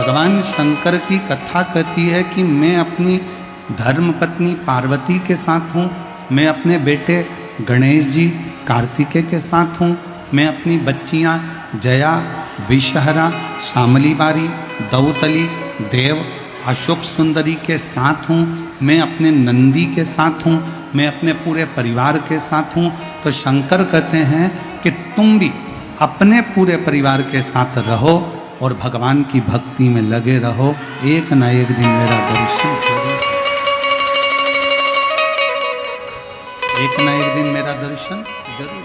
भगवान शंकर की कथा कहती है कि मैं अपनी धर्मपत्नी पार्वती के साथ हूँ, मैं अपने बेटे गणेश जी कार्तिकेय के साथ हूँ, मैं अपनी बच्चियाँ जया, विषहरा, शामली बारी, दौतली, देव, अशोक सुंदरी के साथ हूँ, मैं अपने नंदी के साथ हूँ, मैं अपने पूरे परिवार के साथ हूँ। तो शंकर कहते हैं कि तुम भी अपने पूरे परिवार के साथ रहो और भगवान की भक्ति में लगे रहो, एक ना एक दिन मेरा दर्शन करो, एक ना एक दिन मेरा दर्शन जरूर।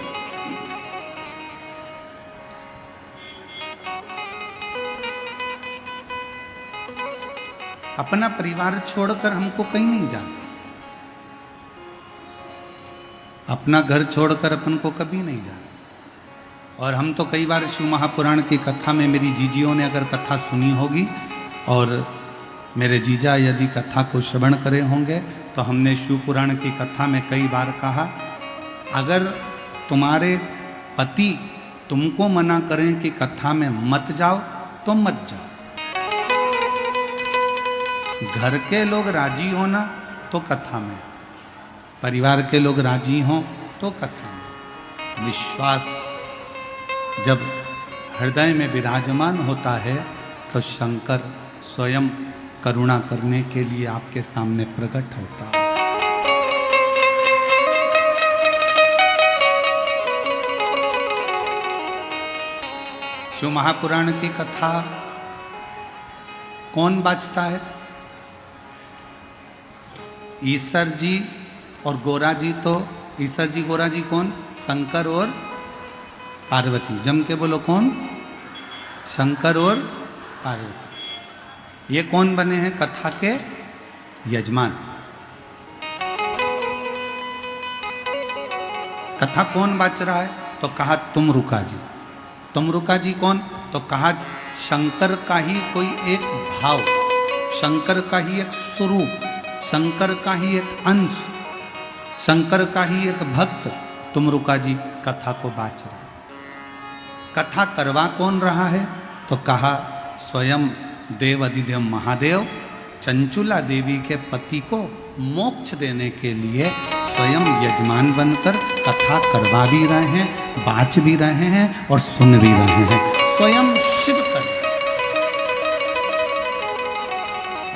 अपना परिवार छोड़कर हमको कहीं नहीं जाना, अपना घर छोड़कर अपन को कभी नहीं जाना। और हम तो कई बार शिव महापुराण की कथा में, मेरी जीजियों ने अगर कथा सुनी होगी और मेरे जीजा यदि कथा को श्रवण करे होंगे, तो हमने शिव पुराण की कथा में कई बार कहा, अगर तुम्हारे पति तुमको मना करें कि कथा में मत जाओ तो मत जाओ। घर के लोग राजी हो ना तो कथा में, परिवार के लोग राजी हों तो कथा में। विश्वास जब हृदय में विराजमान होता है तो शंकर स्वयं करुणा करने के लिए आपके सामने प्रकट होता है। शिव महापुराण की कथा कौन बाँचता है? ईश्वर जी और गोरा जी। तो ईश्वर जी गोरा जी कौन? शंकर और पार्वती। जम के बोलो कौन? शंकर और पार्वती। ये कौन बने हैं कथा के यजमान? कथा कौन बाँच रहा है? तो कहा तुम रुका जी। तुम रुका जी कौन? तो कहा शंकर का ही कोई एक भाव, शंकर का ही एक स्वरूप, शंकर का ही एक अंश, शंकर का ही एक भक्त तुम रुका जी कथा को बाँच रहा है। कथा करवा कौन रहा है? तो कहा स्वयं देव अधिदेव महादेव चंचुला देवी के पति को मोक्ष देने के लिए स्वयं यजमान बनकर कथा करवा भी रहे हैं, बाँच भी रहे हैं और सुन भी रहे हैं, स्वयं शिव कर।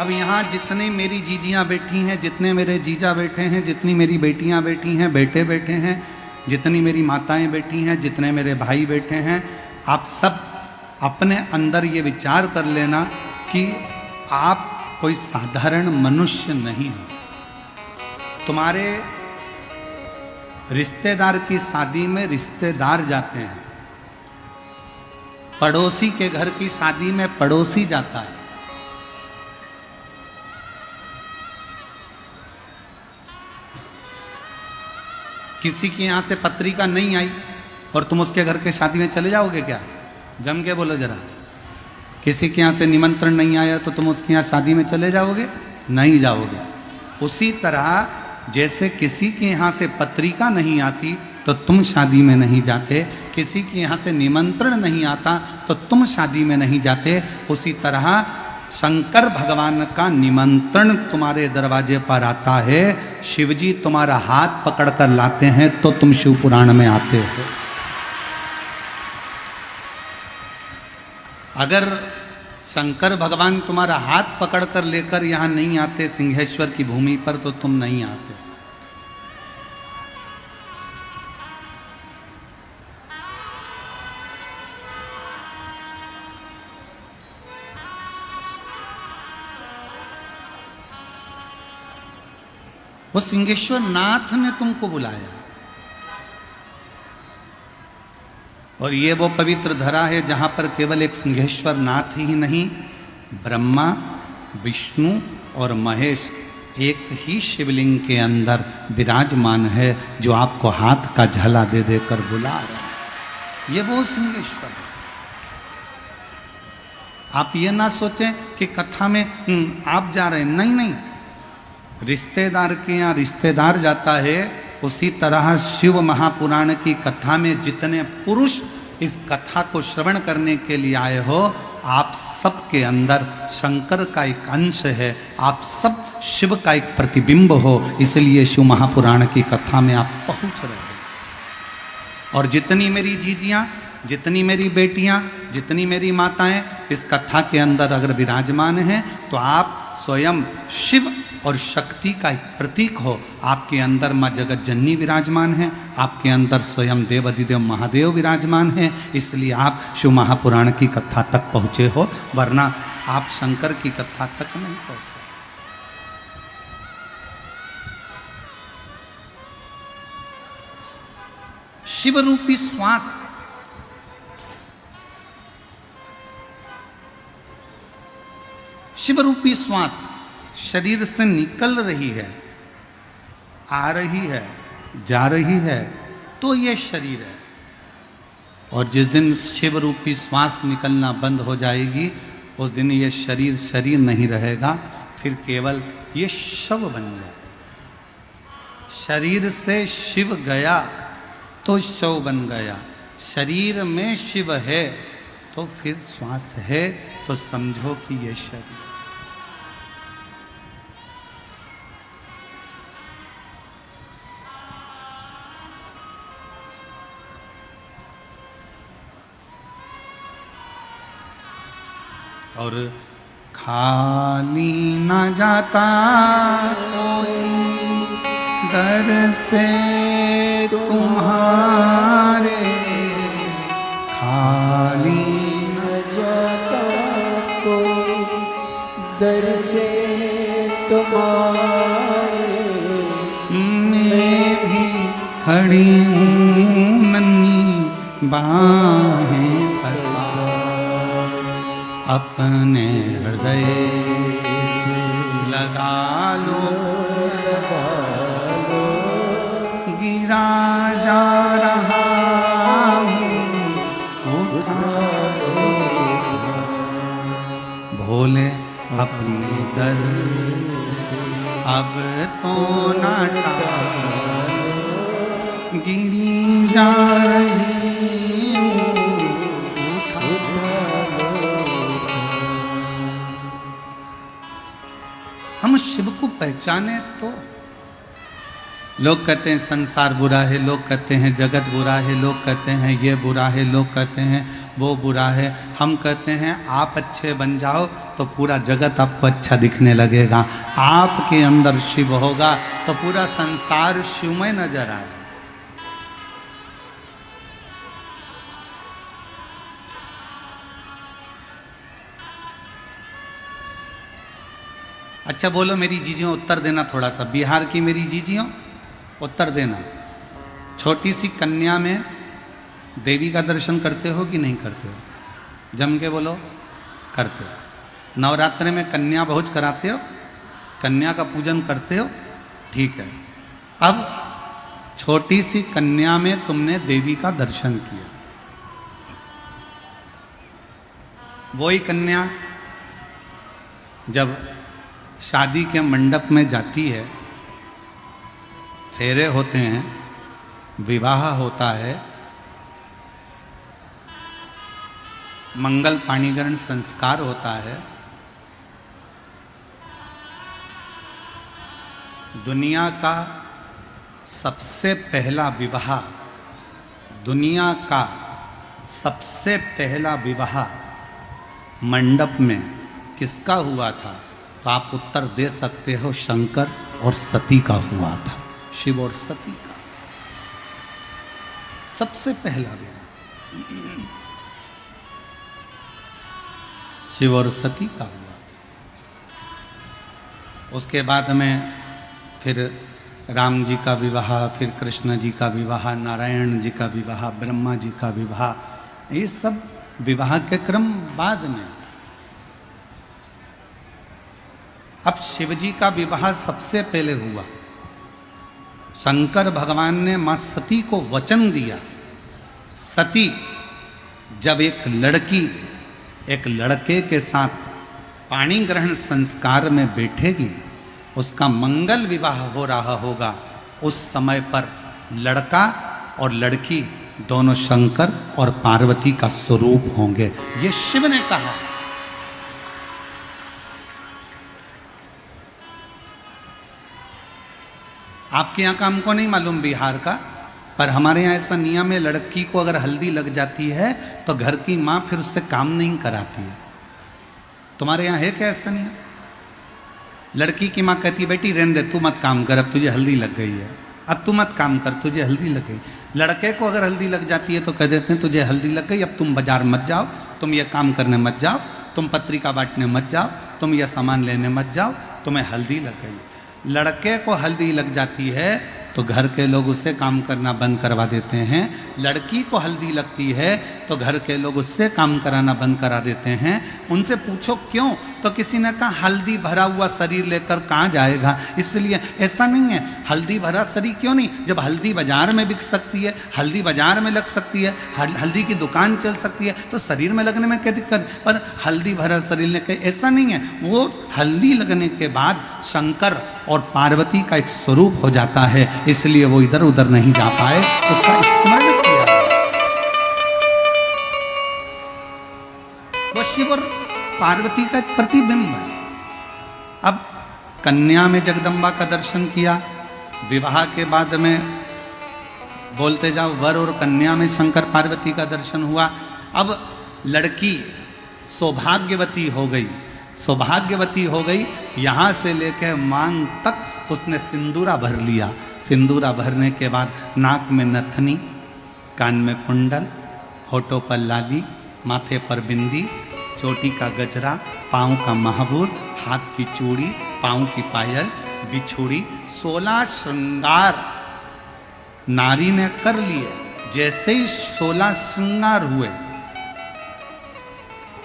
अब यहाँ जितने मेरी जीजियाँ बैठी हैं, जितने मेरे जीजा बैठे हैं, जितनी मेरी बेटियाँ बैठी हैं, बेटे बैठे हैं, जितनी मेरी माताएं बैठी हैं, जितने मेरे भाई बैठे हैं, आप सब अपने अंदर ये विचार कर लेना कि आप कोई साधारण मनुष्य नहीं हो। तुम्हारे रिश्तेदार की शादी में रिश्तेदार जाते हैं, पड़ोसी के घर की शादी में पड़ोसी जाता है, किसी के यहाँ से पत्रिका नहीं आई और तुम उसके घर के शादी में चले जाओगे क्या? जम के बोलो जरा। किसी के यहाँ से निमंत्रण नहीं आया तो तुम उसके यहाँ शादी में चले जाओगे? नहीं जाओगे। उसी तरह जैसे किसी के यहाँ से पत्रिका नहीं आती तो तुम शादी में नहीं जाते, किसी के यहाँ से निमंत्रण नहीं आता तो तुम शादी में नहीं जाते, उसी तरह शंकर भगवान का निमंत्रण तुम्हारे दरवाजे पर आता है, शिवजी तुम्हारा हाथ पकड़कर लाते हैं तो तुम शिव पुराण में आते हो। अगर शंकर भगवान तुम्हारा हाथ पकड़कर लेकर यहाँ नहीं आते सिंहेश्वर की भूमि पर तो तुम नहीं आते। वो सिंहेश्वर नाथ ने तुमको बुलाया और ये वो पवित्र धरा है जहां पर केवल एक सिंहेश्वर नाथ ही नहीं, ब्रह्मा, विष्णु और महेश एक ही शिवलिंग के अंदर विराजमान है, जो आपको हाथ का झला दे देकर बुला रहा है। ये वो सिंहेश्वर है। आप ये ना सोचें कि कथा में आप जा रहे हैं, नहीं नहीं, रिश्तेदार के यहाँ रिश्तेदार जाता है, उसी तरह शिव महापुराण की कथा में जितने पुरुष इस कथा को श्रवण करने के लिए आए हो, आप सब के अंदर शंकर का एक अंश है, आप सब शिव का एक प्रतिबिंब हो, इसलिए शिव महापुराण की कथा में आप पहुंच रहे हो। और जितनी मेरी जीजियां, जितनी मेरी बेटियां, जितनी मेरी माताएं इस कथा के अंदर अगर विराजमान हैं, तो आप स्वयं शिव और शक्ति का एक प्रतीक हो। आपके अंदर माँ जगत जननी विराजमान है, आपके अंदर स्वयं देव अधिदेव महादेव विराजमान है, इसलिए आप शिव महापुराण की कथा तक पहुँचे हो, वरना आप शंकर की कथा तक नहीं पहुँचे। शिव रूपी श्वास, शिव रूपी श्वास शरीर से निकल रही है, आ रही है, जा रही है, तो ये शरीर है। और जिस दिन शिव रूपी श्वास निकलना बंद हो जाएगी, उस दिन ये शरीर शरीर नहीं रहेगा, फिर केवल ये शव बन जाए। शरीर से शिव गया तो शव बन गया, शरीर में शिव है तो फिर श्वास है, तो समझो कि ये शरीर। और खाली न जाता कोई दर से तुम्हारे, खाली न जाता कोई दर से तुम्हारे। मैं भी खड़ी हूँ नन्ही बाहें पसार, अपने हृदय लगा लो, गिरा जा रहा हूँ, उठा लो भोले अपने दर से, अब तो ना गिरी जा रही हूँ। हम शिव को पहचाने तो। लोग कहते हैं संसार बुरा है, लोग कहते हैं जगत बुरा है, लोग कहते हैं ये बुरा है, लोग कहते हैं वो बुरा है। हम कहते हैं आप अच्छे बन जाओ तो पूरा जगत आपको अच्छा दिखने लगेगा। आपके अंदर शिव होगा तो पूरा संसार शिवमय नजर आए। अच्छा बोलो मेरी जीजियों, उत्तर देना थोड़ा सा, बिहार की मेरी जीजियों उत्तर देना। छोटी सी कन्या में देवी का दर्शन करते हो कि नहीं करते हो? जम के बोलो, करते हो। नवरात्रि में कन्या भोज कराते हो, कन्या का पूजन करते हो, ठीक है। अब छोटी सी कन्या में तुमने देवी का दर्शन किया, वही कन्या जब शादी के मंडप में जाती है, फेरे होते हैं, विवाह होता है, मंगल पाणीग्रहण संस्कार होता है, दुनिया का सबसे पहला विवाह, दुनिया का सबसे पहला विवाह मंडप में किसका हुआ था? तो आप उत्तर दे सकते हो, शंकर और सती का हुआ था। शिव और सती का सबसे पहला विवाह शिव और सती का हुआ था। उसके बाद में फिर राम जी का विवाह, फिर कृष्ण जी का विवाह, नारायण जी का विवाह, ब्रह्मा जी का विवाह, ये सब विवाह के क्रम बाद में। अब शिव जी का विवाह सबसे पहले हुआ। शंकर भगवान ने मां सती को वचन दिया, सती जब एक लड़की एक लड़के के साथ पाणी ग्रहण संस्कार में बैठेगी, उसका मंगल विवाह हो रहा होगा, उस समय पर लड़का और लड़की दोनों शंकर और पार्वती का स्वरूप होंगे। ये शिव ने कहा। आपके यहाँ का हमको नहीं मालूम बिहार का, पर हमारे यहाँ ऐसा नियम है, लड़की को अगर हल्दी लग जाती है तो घर की माँ फिर उससे काम नहीं कराती है। तुम्हारे यहाँ है क्या ऐसा नियम? लड़की की माँ कहती है बेटी रहने दे, तू मत काम कर, अब तुझे हल्दी लग गई है, अब तू मत काम कर, तुझे हल्दी लग गई। लड़के को अगर हल्दी लग जाती है तो कह देते हैं तुझे हल्दी लग गई, अब तुम बाजार मत जाओ, तुम ये काम करने मत जाओ, तुम पत्रिका बांटने मत जाओ, तुम ये सामान लेने मत जाओ, तुम्हें हल्दी लग गई। लड़के को हल्दी लग जाती है तो घर के लोग उसे काम करना बंद करवा देते हैं। लड़की को हल्दी लगती है तो घर के लोग उससे काम कराना बंद करा देते हैं। उनसे पूछो क्यों, तो किसी ने कहा हल्दी भरा हुआ शरीर लेकर कहाँ जाएगा, इसलिए। ऐसा नहीं है, हल्दी भरा शरीर क्यों नहीं, जब हल्दी बाजार में बिक सकती है, हल्दी बाजार में लग सकती है, हल्दी की दुकान चल सकती है, तो शरीर में लगने में क्या दिक्कत। पर हल्दी भरा शरीर लेकर, ऐसा नहीं है, वो हल्दी लगने के बाद शंकर और पार्वती का एक स्वरूप हो जाता है, इसलिए वो इधर उधर नहीं जा पाए, उसका स्मरण किया। वो शिव और पार्वती का एक प्रतिबिंब है। अब कन्या में जगदम्बा का दर्शन किया, विवाह के बाद में बोलते जाओ वर और कन्या में शंकर पार्वती का दर्शन हुआ। अब लड़की सौभाग्यवती हो गई, सौभाग्यवती हो गई, यहाँ से लेकर मांग तक उसने सिंदूरा भर लिया। सिंदूरा भरने के बाद नाक में नथनी, कान में कुंडल, होठों पर लाली, माथे पर बिंदी, चोटी का गजरा, पाँव का महाबूर, हाथ की चूड़ी, पाँव की पायल, बिछुड़ी, 16 श्रृंगार नारी ने कर लिए। जैसे ही 16 श्रृंगार हुए,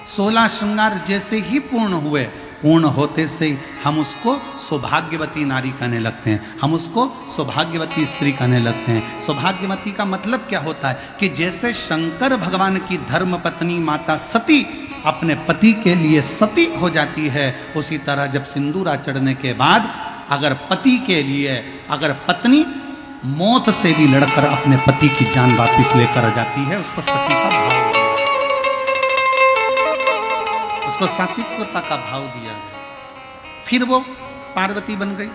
16 श्रृंगार जैसे ही पूर्ण हुए, पूर्ण होते से हम उसको सौभाग्यवती नारी कहने लगते हैं, हम उसको सौभाग्यवती स्त्री कहने लगते हैं। सौभाग्यवती का मतलब क्या होता है कि जैसे शंकर भगवान की धर्म पत्नी माता सती अपने पति के लिए सती हो जाती है, उसी तरह जब सिंदूरा चढ़ने के बाद अगर पति के लिए, अगर पत्नी मौत से भी लड़कर अपने पति की जान वापस लेकर जाती है, उसको सती का भाव, उसको सात्विकता का भाव दिया गया। फिर वो पार्वती बन गई,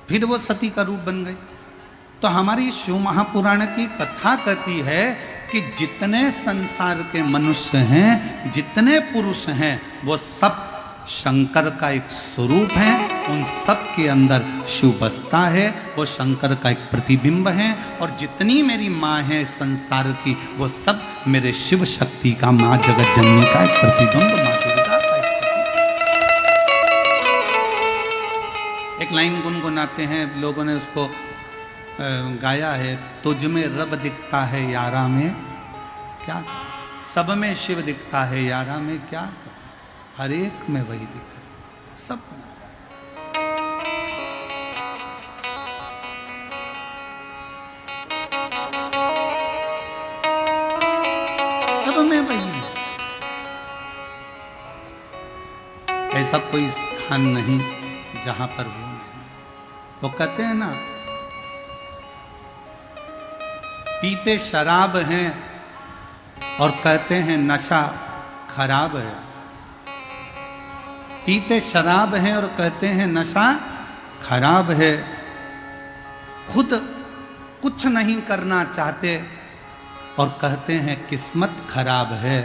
फिर वो सती का रूप बन गई। तो हमारी शिव महापुराण की कथा कहती है कि जितने संसार के मनुष्य हैं, जितने पुरुष हैं, वो सब शंकर का एक स्वरूप है, उन सब के अंदर शिव बसता है, वो शंकर का एक प्रतिबिंब है। और जितनी मेरी माँ है संसार की, वो सब मेरे शिव शक्ति का, माँ जगत जननी का एक प्रतिबिंब, माँ दुर्गा का एक लाइन गुनगुनाते हैं, लोगों ने उसको गाया है, तुझ में रब दिखता है यारा में क्या, सब में शिव दिखता है यारा में क्या, हर एक में वही दिख रहा, सब में। सब में वही है। ऐसा कोई स्थान नहीं जहां पर वो नहीं। वो कहते हैं ना, पीते शराब हैं और कहते हैं नशा खराब है, पीते शराब हैं और कहते हैं नशा खराब है, खुद कुछ नहीं करना चाहते और कहते हैं किस्मत खराब है।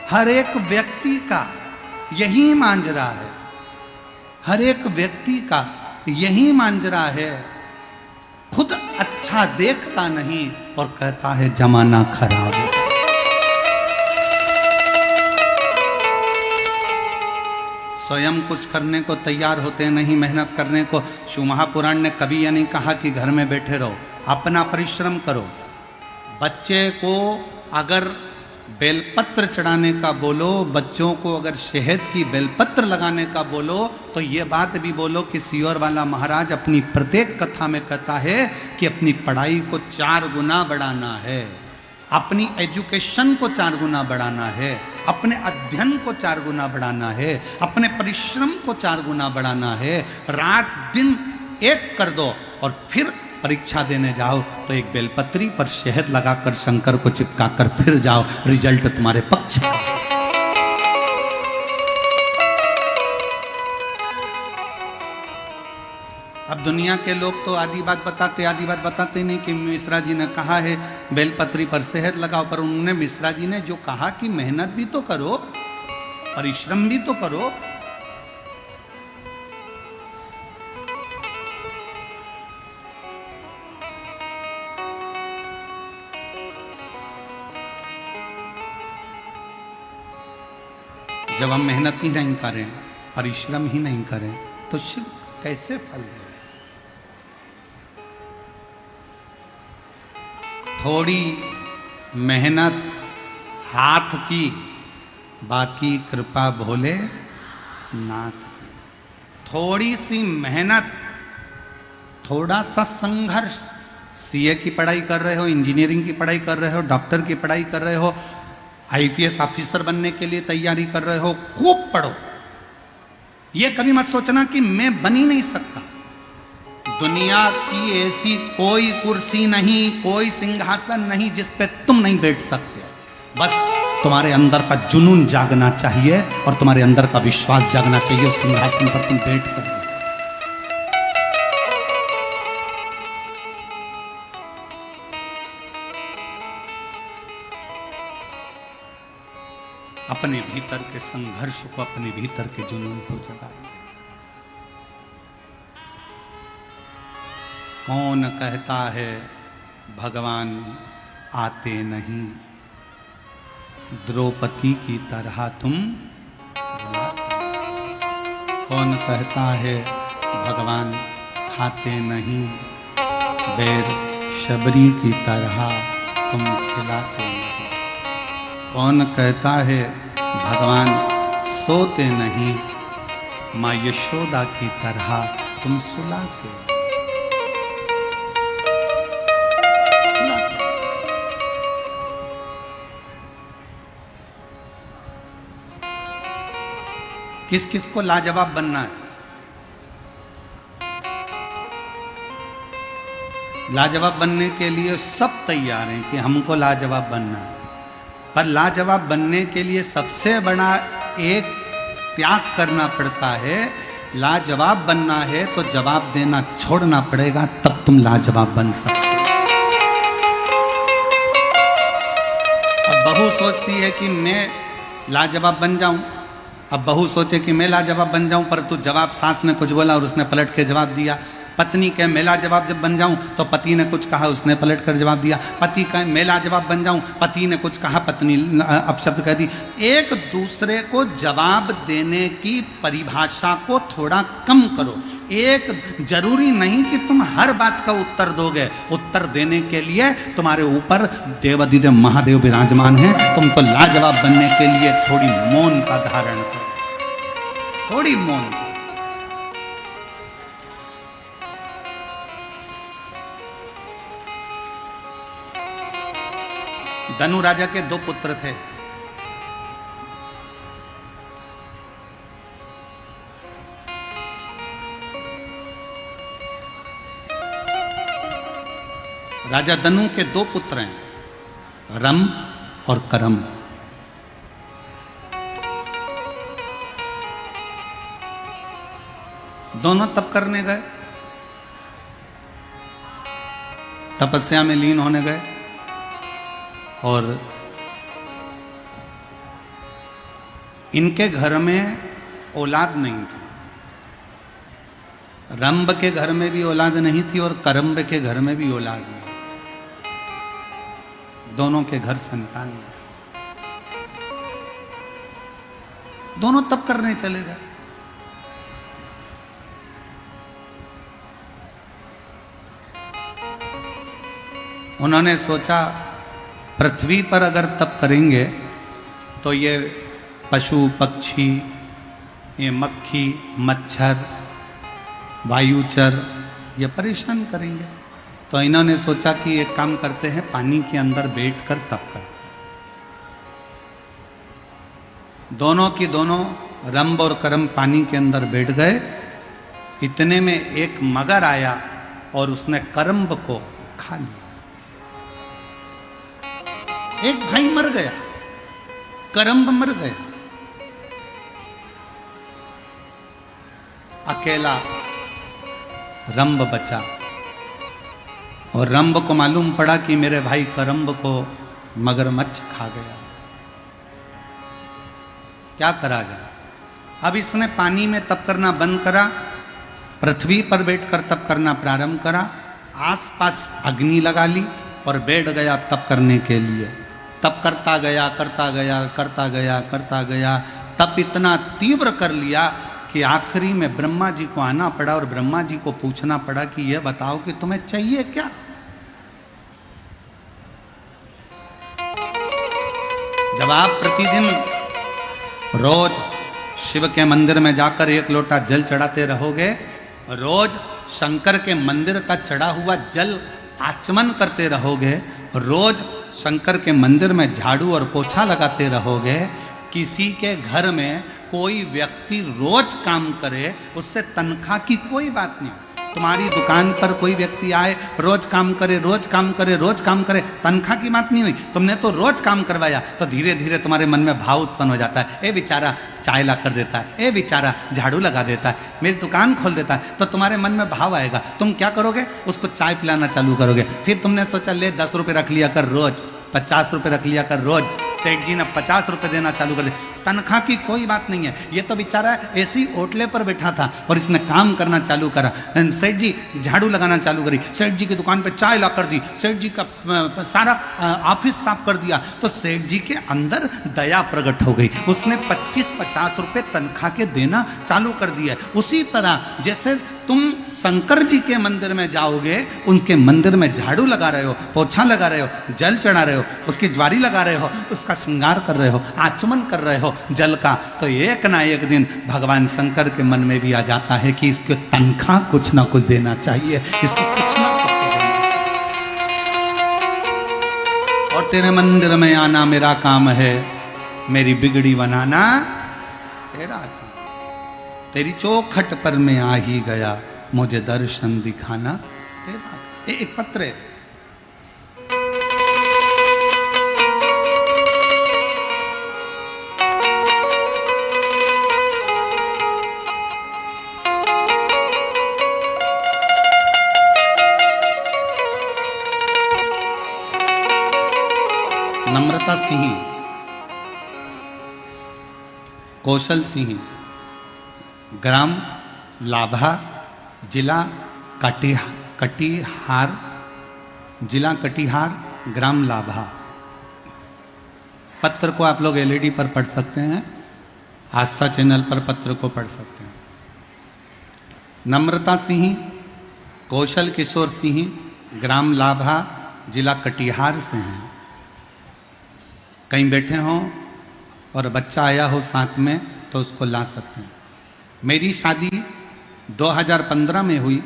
हर एक व्यक्ति का यही मांजरा है, हर एक व्यक्ति का यही मांजरा है, खुद अच्छा देखता नहीं और कहता है जमाना खराब है। स्वयं कुछ करने को तैयार होते नहीं, मेहनत करने को। शिव महापुराण ने कभी यह नहीं कहा कि घर में बैठे रहो, अपना परिश्रम करो। बच्चे को अगर बेलपत्र चढ़ाने का बोलो, बच्चों को अगर शहद की बेलपत्र लगाने का बोलो, तो ये बात भी बोलो कि सियोर वाला महाराज अपनी प्रत्येक कथा में कहता है कि अपनी पढ़ाई को 4 गुना बढ़ाना है, अपनी एजुकेशन को 4 गुना बढ़ाना है, अपने अध्ययन को 4 गुना बढ़ाना है, अपने परिश्रम को 4 गुना बढ़ाना है। रात दिन एक कर दो और फिर परीक्षा देने जाओ तो एक बेलपत्री पर शहद लगाकर शंकर को चिपकाकर फिर जाओ, रिजल्ट तुम्हारे पक्ष में। अब दुनिया के लोग तो आधी बात बताते नहीं कि मिश्रा जी ने कहा है बेलपत्री पर शहद लगाओ, पर उन्होंने मिश्रा जी ने जो कहा कि मेहनत भी तो करो, परिश्रम भी तो करो। जब हम मेहनत ही नहीं करें, परिश्रम ही नहीं करें, तो शिव कैसे फल दे? थोड़ी मेहनत हाथ की, बाकी कृपा भोले नाथ की। थोड़ी सी मेहनत, थोड़ा सा संघर्ष, सीए की पढ़ाई कर रहे हो, इंजीनियरिंग की पढ़ाई कर रहे हो, डॉक्टर की पढ़ाई कर रहे हो, आईपीएस ऑफिसर बनने के लिए तैयारी कर रहे हो, खूब पढ़ो। यह कभी मत सोचना कि मैं बन ही नहीं सकता। दुनिया की ऐसी कोई कुर्सी नहीं, कोई सिंहासन नहीं जिस पे तुम नहीं बैठ सकते। बस तुम्हारे अंदर का जुनून जागना चाहिए और तुम्हारे अंदर का विश्वास जागना चाहिए, उस सिंहासन पर तुम बैठ कर। अपने भीतर के संघर्ष को, अपने भीतर के जुनून को जगाइए। कौन कहता है भगवान आते नहीं, द्रौपदी की तरह तुम। कौन कहता है भगवान खाते नहीं, बैर शबरी की तरह तुम खिलाते नहीं। कौन कहता है भगवान सोते नहीं, माँ यशोदा की तरह तुम सुलाते। किस किस को लाजवाब बनना है? लाजवाब बनने के लिए सब तैयार हैं कि हमको लाजवाब बनना है, पर लाजवाब बनने के लिए सबसे बड़ा एक त्याग करना पड़ता है। लाजवाब बनना है तो जवाब देना छोड़ना पड़ेगा, तब तुम लाजवाब बन सकते हो। अब बहू सोचती है कि मैं लाजवाब बन जाऊं, अब बहू सोचे कि मैं लाजवाब बन जाऊं, पर तू जवाब सास ने कुछ बोला और उसने पलट के जवाब दिया। पत्नी कहे मैं लाजवाब जब बन जाऊं, तो पति ने कुछ कहा, उसने पलट कर जवाब दिया। पति कहे मैं लाजवाब बन जाऊं, पति ने कुछ कहा, पत्नी अपशब्द कह दी। एक दूसरे को जवाब देने की परिभाषा को थोड़ा कम करो। एक जरूरी नहीं कि तुम हर बात का उत्तर दोगे। उत्तर देने के लिए तुम्हारे ऊपर देवाधिदेव महादेव विराजमान हैं। तुमको लाजवाब बनने के लिए थोड़ी मौन का धारण करो, थोड़ी मौन। धनु राजा के 2 पुत्र थे। राजा धनु के 2 पुत्र हैं, रंभ और करम। दोनों तप करने गए, तपस्या में लीन होने गए, और इनके घर में औलाद नहीं थी। रंभ के घर में भी औलाद नहीं थी और करम्ब के घर में भी औलाद नहीं। दोनों के घर संतान नहीं। दोनों तप करने चले गए। उन्होंने सोचा पृथ्वी पर अगर तप करेंगे तो ये पशु पक्षी, ये मक्खी मच्छर वायुचर ये परेशान करेंगे। तो इन्होंने सोचा कि एक काम करते हैं, पानी के अंदर बैठकर तप करते हैं। दोनों की दोनों रंभ और करम पानी के अंदर बैठ गए। इतने में एक मगर आया और उसने करम्ब को खा लिया। एक भाई मर गया, करम्ब मर गया। अकेला रंभ बचा। और रंभ को मालूम पड़ा कि मेरे भाई करम्ब को मगरमच्छ खा गया, क्या करा जाए। अब इसने पानी में तप करना बंद करा, पृथ्वी पर बैठकर तप करना प्रारंभ करा, आसपास अग्नि लगा ली और बैठ गया तप करने के लिए। तप करता गया करता गया करता गया करता गया, तप इतना तीव्र कर लिया कि आखिरी में ब्रह्मा जी को आना पड़ा और ब्रह्मा जी को पूछना पड़ा कि यह बताओ कि तुम्हें चाहिए क्या। जब आप प्रतिदिन रोज शिव के मंदिर में जाकर एक लोटा जल चढ़ाते रहोगे, रोज शंकर के मंदिर का चढ़ा हुआ जल आचमन करते रहोगे, रोज शंकर के मंदिर में झाड़ू और पोछा लगाते रहोगे, किसी के घर में कोई व्यक्ति रोज काम करे, उससे तनख्वाह की कोई बात नहीं। तुम्हारी दुकान पर कोई व्यक्ति आए, रोज काम करे रोज काम करे रोज काम करे, तनख्वाह की बात नहीं हुई, तुमने तो रोज काम करवाया, तो धीरे धीरे तुम्हारे मन में भाव उत्पन्न हो जाता है, ए बेचारा चाय ला कर देता है, ए बेचारा झाड़ू लगा देता है, मेरी दुकान खोल देता है, तो तुम्हारे मन में भाव आएगा। तुम क्या करोगे, उसको चाय पिलाना चालू करोगे। फिर तुमने सोचा ले 10 रुपये रख लिया कर रोज, 50 रुपये रख लिया कर रोज, सेठ जी ने 50 रुपये देना चालू कर दिया। तनख्वाह की कोई बात नहीं है, ये तो बेचारा ऐसी ओटले पर बैठा था और इसने काम करना चालू करा। सेठ जी झाड़ू लगाना चालू करी, सेठ जी की दुकान पे चाय ला कर दी, सेठ जी का सारा ऑफिस साफ कर दिया, तो सेठ जी के अंदर दया प्रकट हो गई, उसने 25-50 रुपये तनख्वाह के देना चालू कर दिया। उसी तरह जैसे तुम शंकर जी के मंदिर में जाओगे, उनके मंदिर में झाड़ू लगा रहे हो, पोछा लगा रहे हो, जल चढ़ा रहे हो, उसकी ज्वारी लगा रहे हो, उसका श्रृंगार कर रहे हो, आचमन कर रहे हो जल का, तो एक ना एक दिन भगवान शंकर के मन में भी आ जाता है कि इसको तनख्वाह कुछ ना कुछ देना चाहिए, इसको कुछ ना कुछ देना। और तेरे मंदिर में आना मेरा काम है, मेरी बिगड़ी बनाना तेरा काम, तेरी चौखट पर मैं आ ही गया, मुझे दर्शन दिखाना तेरा। एक पत्र है, नम्रता सिंह, कौशल सिंह, ग्राम लाभा, जिला कटिहार, जिला कटिहार, ग्राम लाभा। पत्र को आप लोग एलईडी पर पढ़ सकते हैं, आस्था चैनल पर पत्र को पढ़ सकते हैं। नम्रता सिंह, कौशल किशोर सिंह, ग्राम लाभा, जिला कटिहार से हैं। कहीं बैठे हों और बच्चा आया हो साथ में तो उसको ला सकते हैं। मेरी शादी 2015 में हुई,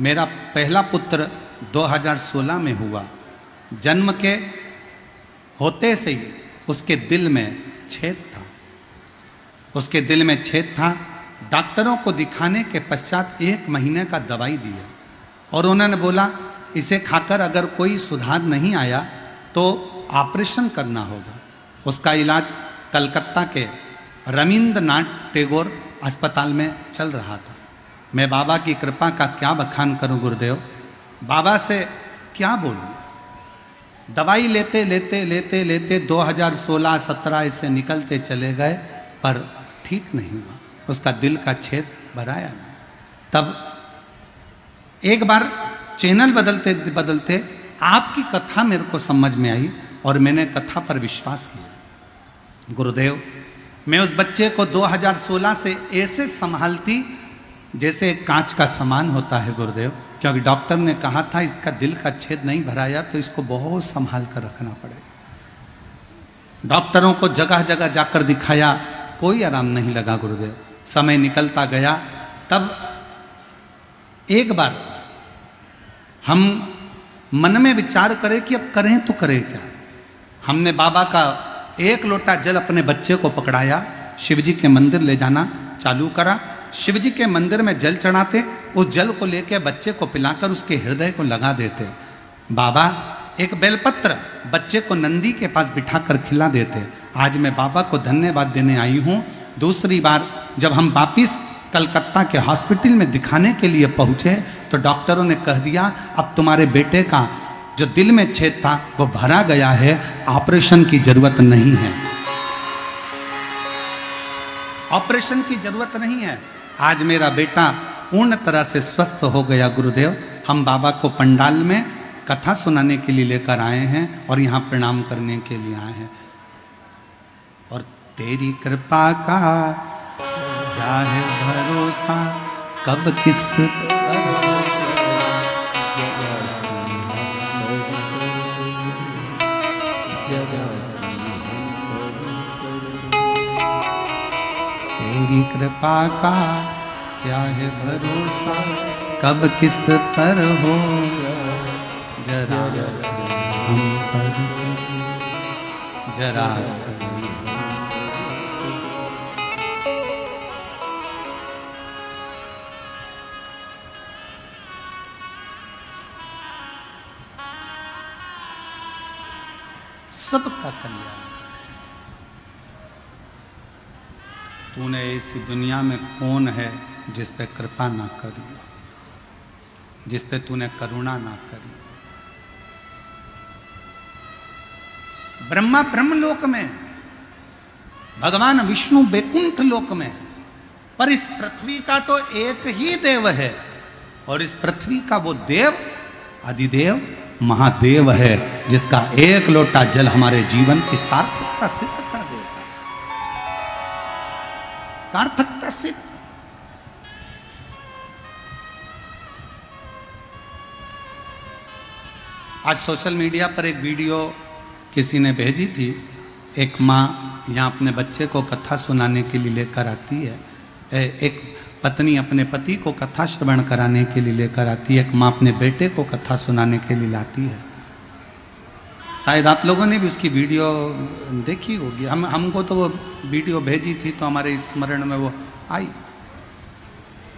मेरा पहला पुत्र 2016 में हुआ। जन्म के होते से ही उसके दिल में छेद था, उसके दिल में छेद था। डॉक्टरों को दिखाने के पश्चात 1 महीने का दवाई दिया और उन्होंने बोला इसे खाकर अगर कोई सुधार नहीं आया तो ऑपरेशन करना होगा। उसका इलाज कलकत्ता के रविंद्रनाथ टैगोर अस्पताल में चल रहा था। मैं बाबा की कृपा का क्या बखान करूं गुरुदेव, बाबा से क्या बोलूं। दवाई लेते लेते लेते लेते 2016-17 इससे निकलते चले गए पर ठीक नहीं हुआ, उसका दिल का छेद भराया नहीं। तब एक बार चैनल बदलते बदलते आपकी कथा मेरे को समझ में आई और मैंने कथा पर विश्वास किया। गुरुदेव, मैं उस बच्चे को 2016 से ऐसे संभालती जैसे कांच का सामान होता है गुरुदेव, क्योंकि डॉक्टर ने कहा था इसका दिल का छेद नहीं भराया तो इसको बहुत संभाल कर रखना पड़ेगा। डॉक्टरों को जगह जगह जाकर दिखाया, कोई आराम नहीं लगा गुरुदेव। समय निकलता गया, तब एक बार हम मन में विचार करें कि अब करें तो करें क्या। हमने बाबा का 1 लोटा जल अपने बच्चे को पकड़ाया, शिवजी के मंदिर ले जाना चालू करा। शिवजी के मंदिर में जल चढ़ाते, उस जल को लेकर बच्चे को पिलाकर उसके हृदय को लगा देते। बाबा एक बेलपत्र बच्चे को नंदी के पास बिठाकर खिला देते। आज मैं बाबा को धन्यवाद देने आई हूँ। दूसरी बार जब हम वापिस कलकत्ता के हॉस्पिटल में दिखाने के लिए पहुंचे तो डॉक्टरों ने कह दिया अब तुम्हारे बेटे का जो दिल में छेद था वो भरा गया है, ऑपरेशन की जरूरत नहीं है, ऑपरेशन की जरूरत नहीं है। आज मेरा बेटा पूर्ण तरह से स्वस्थ हो गया गुरुदेव। हम बाबा को पंडाल में कथा सुनाने के लिए लेकर आए हैं और यहाँ प्रणाम करने के लिए आए हैं। और तेरी कृपा का क्या है भरोसा, कब किस तेरी कृपा का क्या है भरोसा, कब किस पर हो जरा हम पर जरा। सबका कल्याण। तूने ऐसी दुनिया में कौन है जिस पे कृपा ना करी, जिस पे तूने करुणा ना करी। ब्रह्मा ब्रह्मलोक में, भगवान विष्णु बैकुंठ लोक में, पर इस पृथ्वी का तो एक ही देव है और इस पृथ्वी का वो देव अधिदेव महादेव है जिसका एक लोटा जल हमारे जीवन की सार्थकता सिद्ध कर देता है। सार्थकता सिद्ध। आज सोशल मीडिया पर एक वीडियो किसी ने भेजी थी। एक माँ यहाँ अपने बच्चे को कथा सुनाने के लिए लेकर आती है, एक पत्नी अपने पति को कथा श्रवण कराने के लिए लेकर आती है, एक माँ अपने बेटे को कथा सुनाने के लिए लाती है। शायद आप लोगों ने भी उसकी वीडियो देखी होगी। हमको तो वो वीडियो भेजी थी तो हमारे स्मरण में वो आई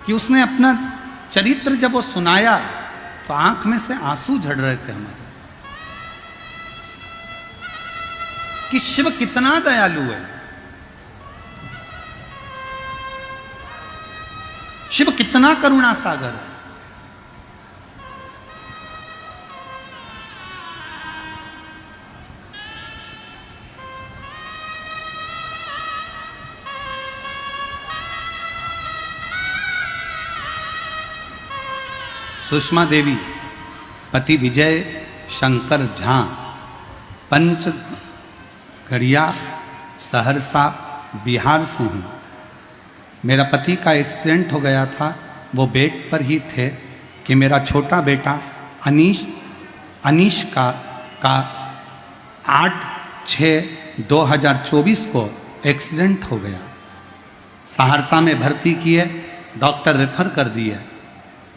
कि उसने अपना चरित्र जब वो सुनाया तो आंख में से आंसू झड़ रहे थे हमारे, कि शिव कितना दयालु है, शिव कितना करुणा सागर है। सुषमा देवी, पति विजय शंकर झा, पंचगढ़िया, सहरसा, बिहार से हूँ। मेरा पति का एक्सीडेंट हो गया था, वो बेड पर ही थे कि मेरा छोटा बेटा अनीश का 8/6/2024 को एक्सीडेंट हो गया। सहरसा में भर्ती किए, डॉक्टर रेफर कर दिए,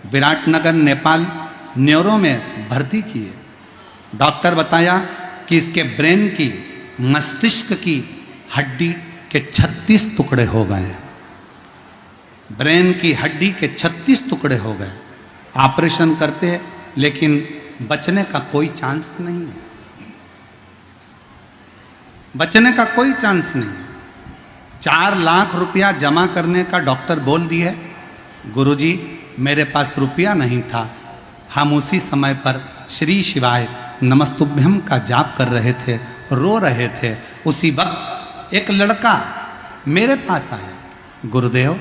विराटनगर नेपाल न्यूरो में भर्ती किए। डॉक्टर बताया कि इसके ब्रेन की, मस्तिष्क की हड्डी के 36 टुकड़े हो गए हैं। ब्रेन की हड्डी के 36 टुकड़े हो गए। ऑपरेशन करते लेकिन बचने का कोई चांस नहीं है, बचने का कोई चांस नहीं है। 4 लाख रुपया जमा करने का डॉक्टर बोल दिए। गुरुजी मेरे पास रुपया नहीं था। हम उसी समय पर श्री शिवाय नमस्तुभ्यम का जाप कर रहे थे, रो रहे थे। उसी वक्त एक लड़का मेरे पास आया, गुरुदेव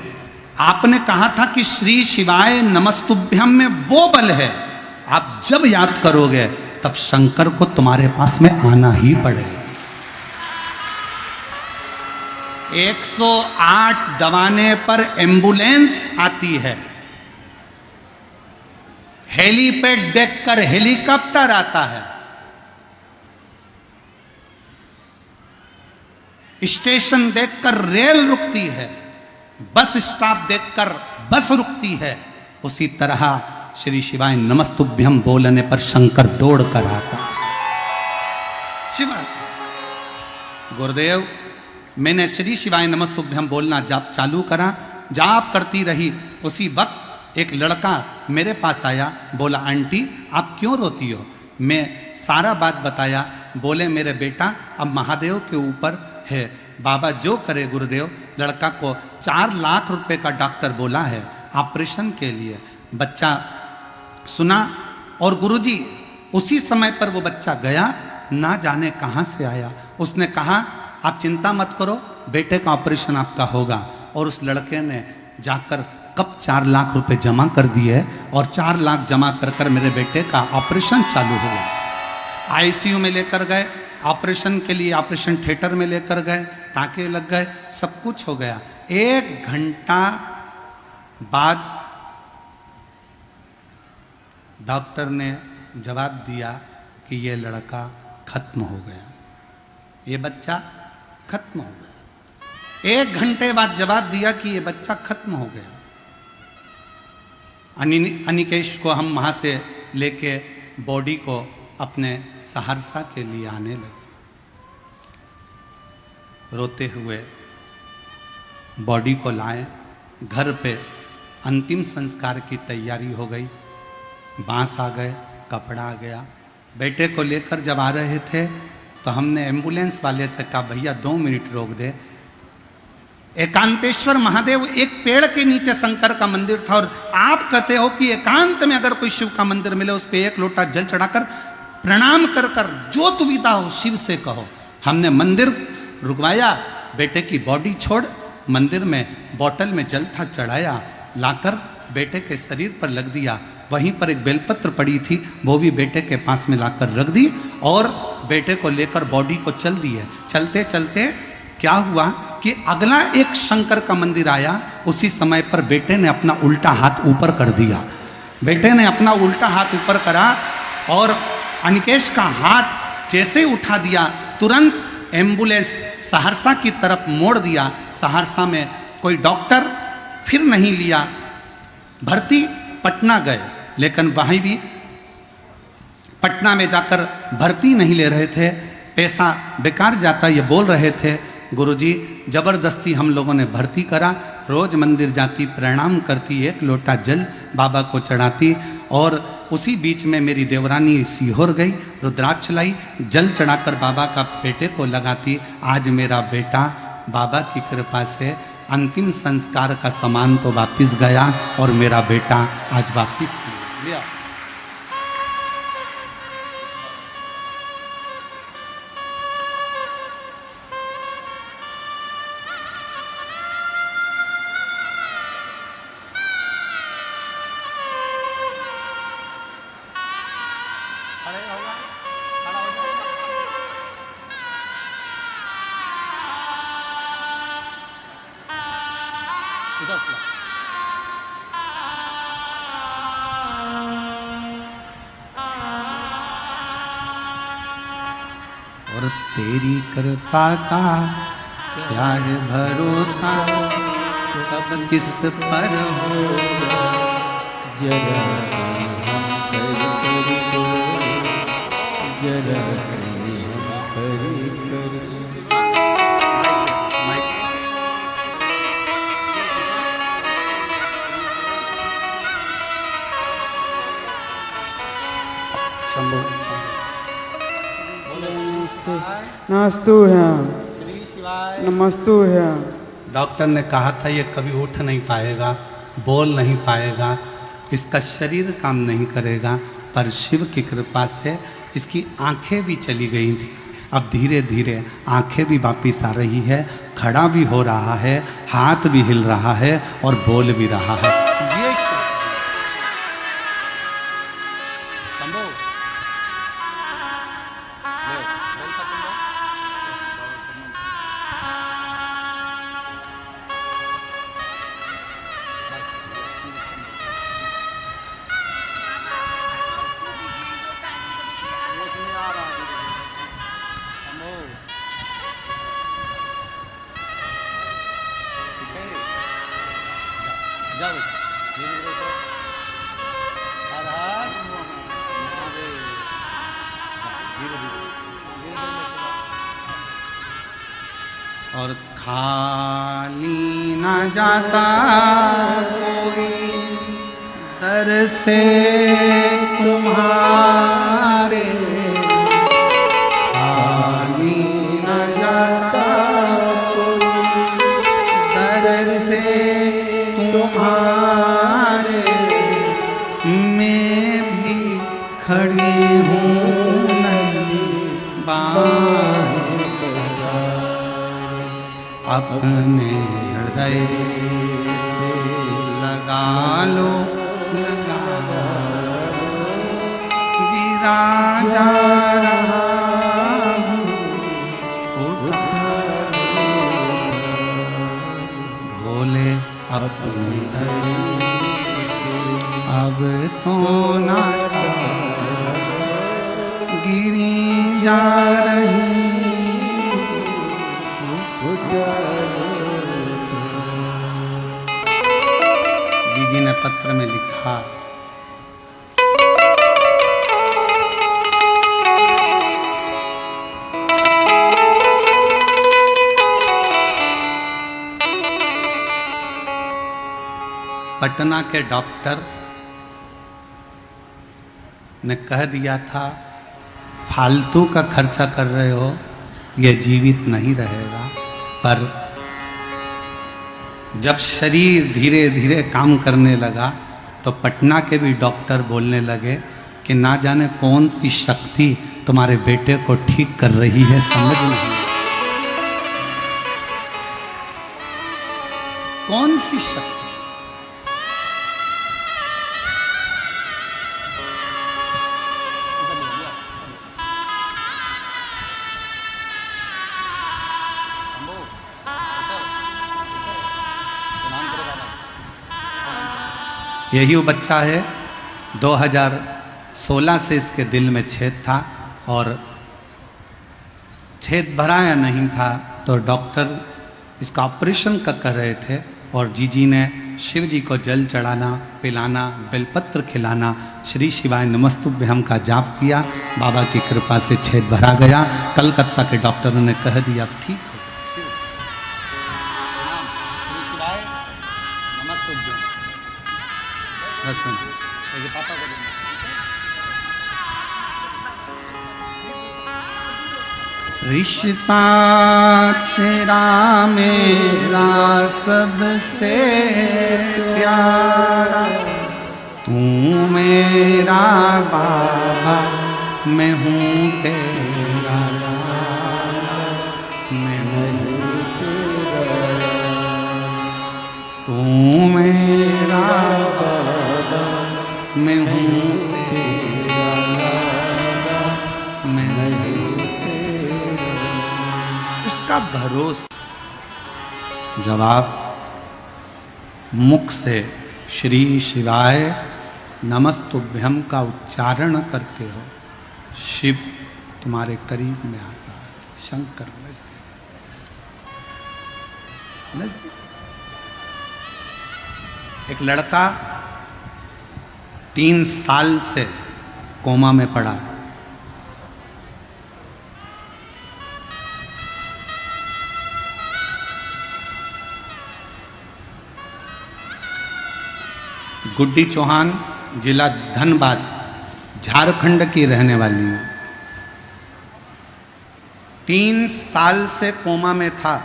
आपने कहा था कि श्री शिवाय नमस्तुभ्यम में वो बल है, आप जब याद करोगे तब शंकर को तुम्हारे पास में आना ही पड़ेगा। 108 दबाने पर एम्बुलेंस आती है, हेलीपैड देखकर हेलीकॉप्टर आता है, स्टेशन देखकर रेल रुकती है, बस स्टॉप देखकर बस रुकती है। उसी तरह श्री शिवाय नमस्तुभ्यम बोलने पर शंकर दौड़ कर आता। शिवाय गुरुदेव, मैंने श्री शिवाय नमस्तुभ्यम बोलना जाप चालू करा, जाप करती रही। उसी वक्त एक लड़का मेरे पास आया, बोला आंटी आप क्यों रोती हो? मैं सारा बात बताया। बोले मेरे बेटा अब महादेव के ऊपर है, बाबा जो करे गुरुदेव। लड़का को 4 लाख रुपए का डॉक्टर बोला है ऑपरेशन के लिए। बच्चा सुना और गुरुजी उसी समय पर वो बच्चा गया, ना जाने कहाँ से आया। उसने कहा आप चिंता मत करो, बेटे का ऑपरेशन आपका होगा। और उस लड़के ने जाकर कब 4 लाख रुपए जमा कर दिए और 4 लाख जमा कर कर मेरे बेटे का ऑपरेशन चालू हुआ। आईसीयू में लेकर गए, ऑपरेशन के लिए ऑपरेशन थिएटर में लेकर गए, टाँके लग गए, सब कुछ हो गया। 1 घंटा बाद डॉक्टर ने जवाब दिया कि ये लड़का खत्म हो गया, ये बच्चा खत्म हो गया। 1 घंटे बाद जवाब दिया कि ये बच्चा खत्म हो गया। अनिकेश को हम वहाँ से लेके बॉडी को अपने सहरसा के लिए आने लगे। रोते हुए बॉडी को लाए, घर पे अंतिम संस्कार की तैयारी हो गई। बांस आ गए, कपड़ा आ गया। बेटे को लेकर जब आ रहे थे तो हमने एम्बुलेंस वाले से कहा भैया 2 मिनट रोक दे। एकांतेश्वर महादेव एक पेड़ के नीचे शंकर का मंदिर था और आप कहते हो कि एकांत में अगर कोई शिव का मंदिर मिले उस पे 1 लोटा जल चढ़ाकर प्रणाम कर कर जो दुविधा हो शिव से कहो। हमने मंदिर रुकवाया, बेटे की बॉडी छोड़ मंदिर में बोतल में जल था चढ़ाया, लाकर बेटे के शरीर पर लग दिया। वहीं पर एक बेलपत्र पड़ी थी, वो भी बेटे के पास में लाकर रख दी और बेटे को लेकर बॉडी को चल दिए। चलते चलते क्या हुआ कि अगला एक शंकर का मंदिर आया। उसी समय पर बेटे ने अपना उल्टा हाथ ऊपर कर दिया। बेटे ने अपना उल्टा हाथ ऊपर करा और अनिकेश का हाथ जैसे उठा दिया, तुरंत एम्बुलेंस सहरसा की तरफ मोड़ दिया। सहरसा में कोई डॉक्टर फिर नहीं लिया, भर्ती पटना गए, लेकिन वहीं भी पटना में जाकर भर्ती नहीं ले रहे थे, पैसा बेकार जाता ये बोल रहे थे। गुरुजी जबरदस्ती हम लोगों ने भर्ती करा। रोज मंदिर जाती, प्रणाम करती, 1 लोटा जल बाबा को चढ़ाती और उसी बीच में मेरी देवरानी सीहोर गई, रुद्राक्ष लाई, जल चढ़ाकर बाबा का बेटे को लगाती। आज मेरा बेटा बाबा की कृपा से अंतिम संस्कार का सामान तो वापिस गया और मेरा बेटा आज वापिस गया। और तेरी कृपा का क्या है भरोसा, कब किस पर हो जरा जरा हरि कर। नमस्तु है, नमस्तु है। डॉक्टर ने कहा था ये कभी उठ नहीं पाएगा, बोल नहीं पाएगा, इसका शरीर काम नहीं करेगा, पर शिव की कृपा से इसकी आंखें भी चली गई थी। अब धीरे धीरे आंखें भी वापिस आ रही है, खड़ा भी हो रहा है, हाथ भी हिल रहा है और बोल भी रहा है। और खाली न जाता कोई दर से तुम्हारे, खाली न जाता से तुम्हारे मैं भी खड़ी हूँ नन्ही बाहें पसारे, अपने हृदय से लगा लो गिरा जा रहा हूँ, उठा भोले अपने अब तो ना गिरी जा रही। जी ने पत्र में लिखा, पटना के डॉक्टर ने कह दिया था फालतू का खर्चा कर रहे हो, यह जीवित नहीं रहेगा। पर जब शरीर धीरे धीरे काम करने लगा तो पटना के भी डॉक्टर बोलने लगे कि ना जाने कौन सी शक्ति तुम्हारे बेटे को ठीक कर रही है, समझ नहीं कौन सी शक्ति। यही वो बच्चा है, 2016 से इसके दिल में छेद था और छेद भराया नहीं था तो डॉक्टर इसका ऑपरेशन का कर रहे थे और जीजी ने शिव जी को जल चढ़ाना, पिलाना, बेलपत्र खिलाना, श्री शिवाय नमस्तुभ्यम का जाप किया। बाबा की कृपा से छेद भरा गया। कलकत्ता के डॉक्टरों ने कह दिया ठीक है। रिश्ता तेरा मेरा सबसे प्यारा, तू मेरा बाबा मैं हूँ तेरा लाला, मैं हूँ तेरा, तू मेरा बाबा मैं हूँ तेरा लाला, मैं हूँ तेरा। उसका भरोसा। जब आप मुख से श्री शिवाय नमस्तुभ्यम का उच्चारण करते हो, शिव तुम्हारे करीब में आता है, शंकर नजदीक। एक लड़का 3 साल से कोमा में पड़ा है। गुड्डी चौहान, जिला धनबाद, झारखंड की रहने वाली है। 3 साल से कोमा में था,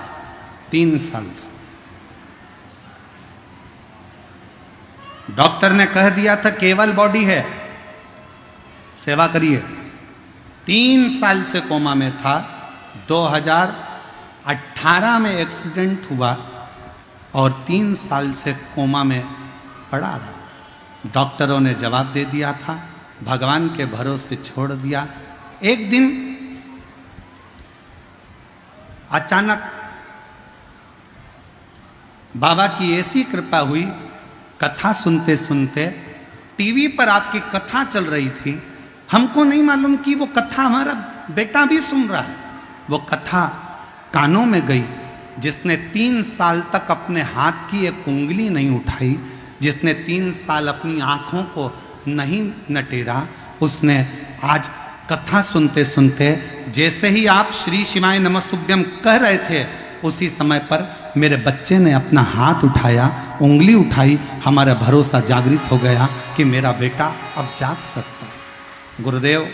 3 साल से। डॉक्टर ने कह दिया था केवल बॉडी है, सेवा करिए। 3 साल से कोमा में था। 2018 में एक्सीडेंट हुआ और 3 साल से कोमा में पड़ा रहा। डॉक्टरों ने जवाब दे दिया था, भगवान के भरोसे छोड़ दिया। एक दिन अचानक बाबा की ऐसी कृपा हुई, कथा सुनते सुनते टीवी पर आपकी कथा चल रही थी। हमको नहीं मालूम कि वो कथा हमारा बेटा भी सुन रहा है। वो कथा कानों में गई। जिसने 3 साल तक अपने हाथ की एक उंगली नहीं उठाई, जिसने 3 साल अपनी आँखों को नहीं नटेरा, उसने आज कथा सुनते सुनते, जैसे ही आप श्री शिवाय नमस्तुभ्यम कह रहे थे, उसी समय पर मेरे बच्चे ने अपना हाथ उठाया, उंगली उठाई। हमारा भरोसा जागृत हो गया कि मेरा बेटा अब जाग सकता है। गुरुदेव,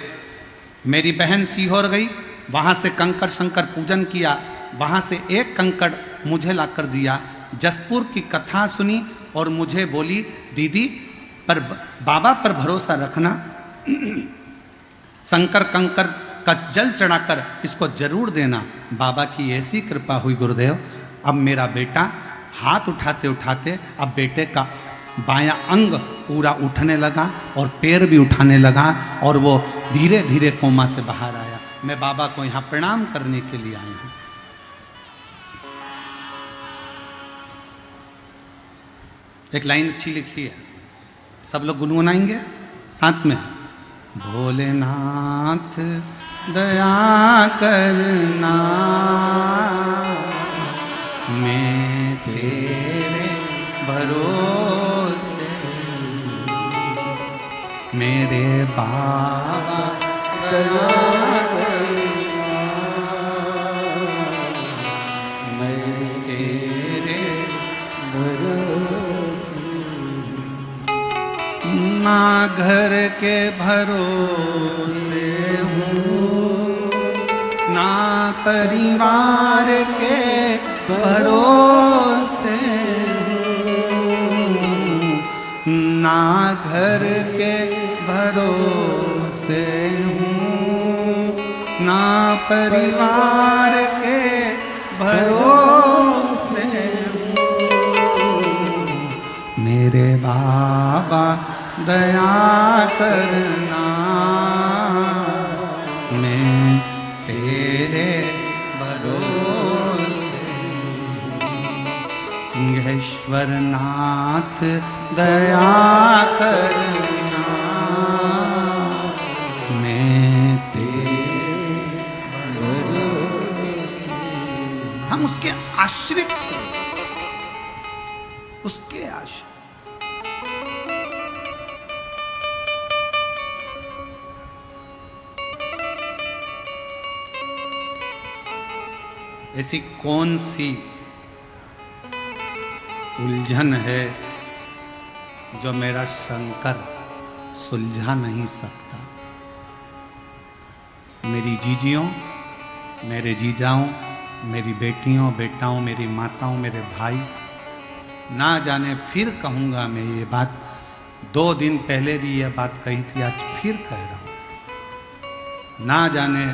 मेरी बहन सीहोर गई, वहाँ से कंकड़ शंकर पूजन किया, वहाँ से एक कंकड़ मुझे ला कर दिया। जसपुर की कथा सुनी और मुझे बोली, दीदी पर बाबा पर भरोसा रखना, शंकर कंकर का जल चढ़ाकर इसको जरूर देना। बाबा की ऐसी कृपा हुई गुरुदेव, अब मेरा बेटा हाथ उठाते उठाते अब बेटे का बायां अंग पूरा उठने लगा और पैर भी उठाने लगा और वो धीरे धीरे कोमा से बाहर आया। मैं बाबा को यहाँ प्रणाम करने के लिए आई हूँ। एक लाइन अच्छी लिखी है, सब लोग गुनगुनाएंगे साथ में। भोलेनाथ दया करना, मैं तेरे भरोसे, मेरे बाबा दया करना, मैं तेरे भरोसे। ना घर के भरोसे हूँ, ना परिवार के भरोसे हूँ, ना घर के भरोसे हूँ, ना परिवार के भरोसे हूँ, मेरे बाबा दया करना, मैं तेरे भरोसे। सिंहेश्वर नाथ दया करना, मैं तेरे भरोसे। हम उसके आश्रित हैं, उसके आश्रित। ऐसी कौन सी उलझन है जो मेरा शंकर सुलझा नहीं सकता। मेरी जीजियों, मेरे जीजाओं, मेरी बेटियों बेटाओं, मेरी माताओं, मेरे भाई, ना जाने फिर कहूँगा मैं ये बात, 2 दिन पहले भी ये बात कही थी, आज फिर कह रहा हूँ। ना जाने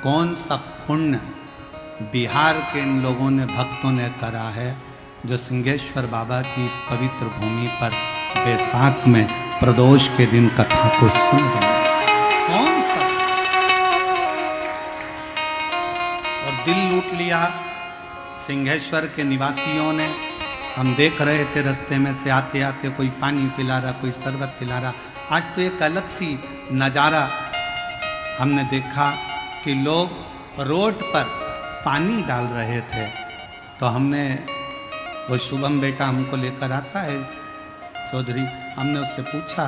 कौन सा पुण्य बिहार के इन लोगों ने, भक्तों ने करा है, जो सिंहेश्वर बाबा की इस पवित्र भूमि पर बैसाख में प्रदोष के दिन कथा को सुन रहे हैं। कौन सा? और दिल लूट लिया सिंहेश्वर के निवासियों ने। हम देख रहे थे रास्ते में से आते आते, कोई पानी पिला रहा, कोई शरबत पिला रहा। आज तो एक अलग सी नज़ारा हमने देखा कि लोग रोड पर पानी डाल रहे थे। तो हमने, वो शुभम बेटा हमको लेकर आता है चौधरी, हमने उससे पूछा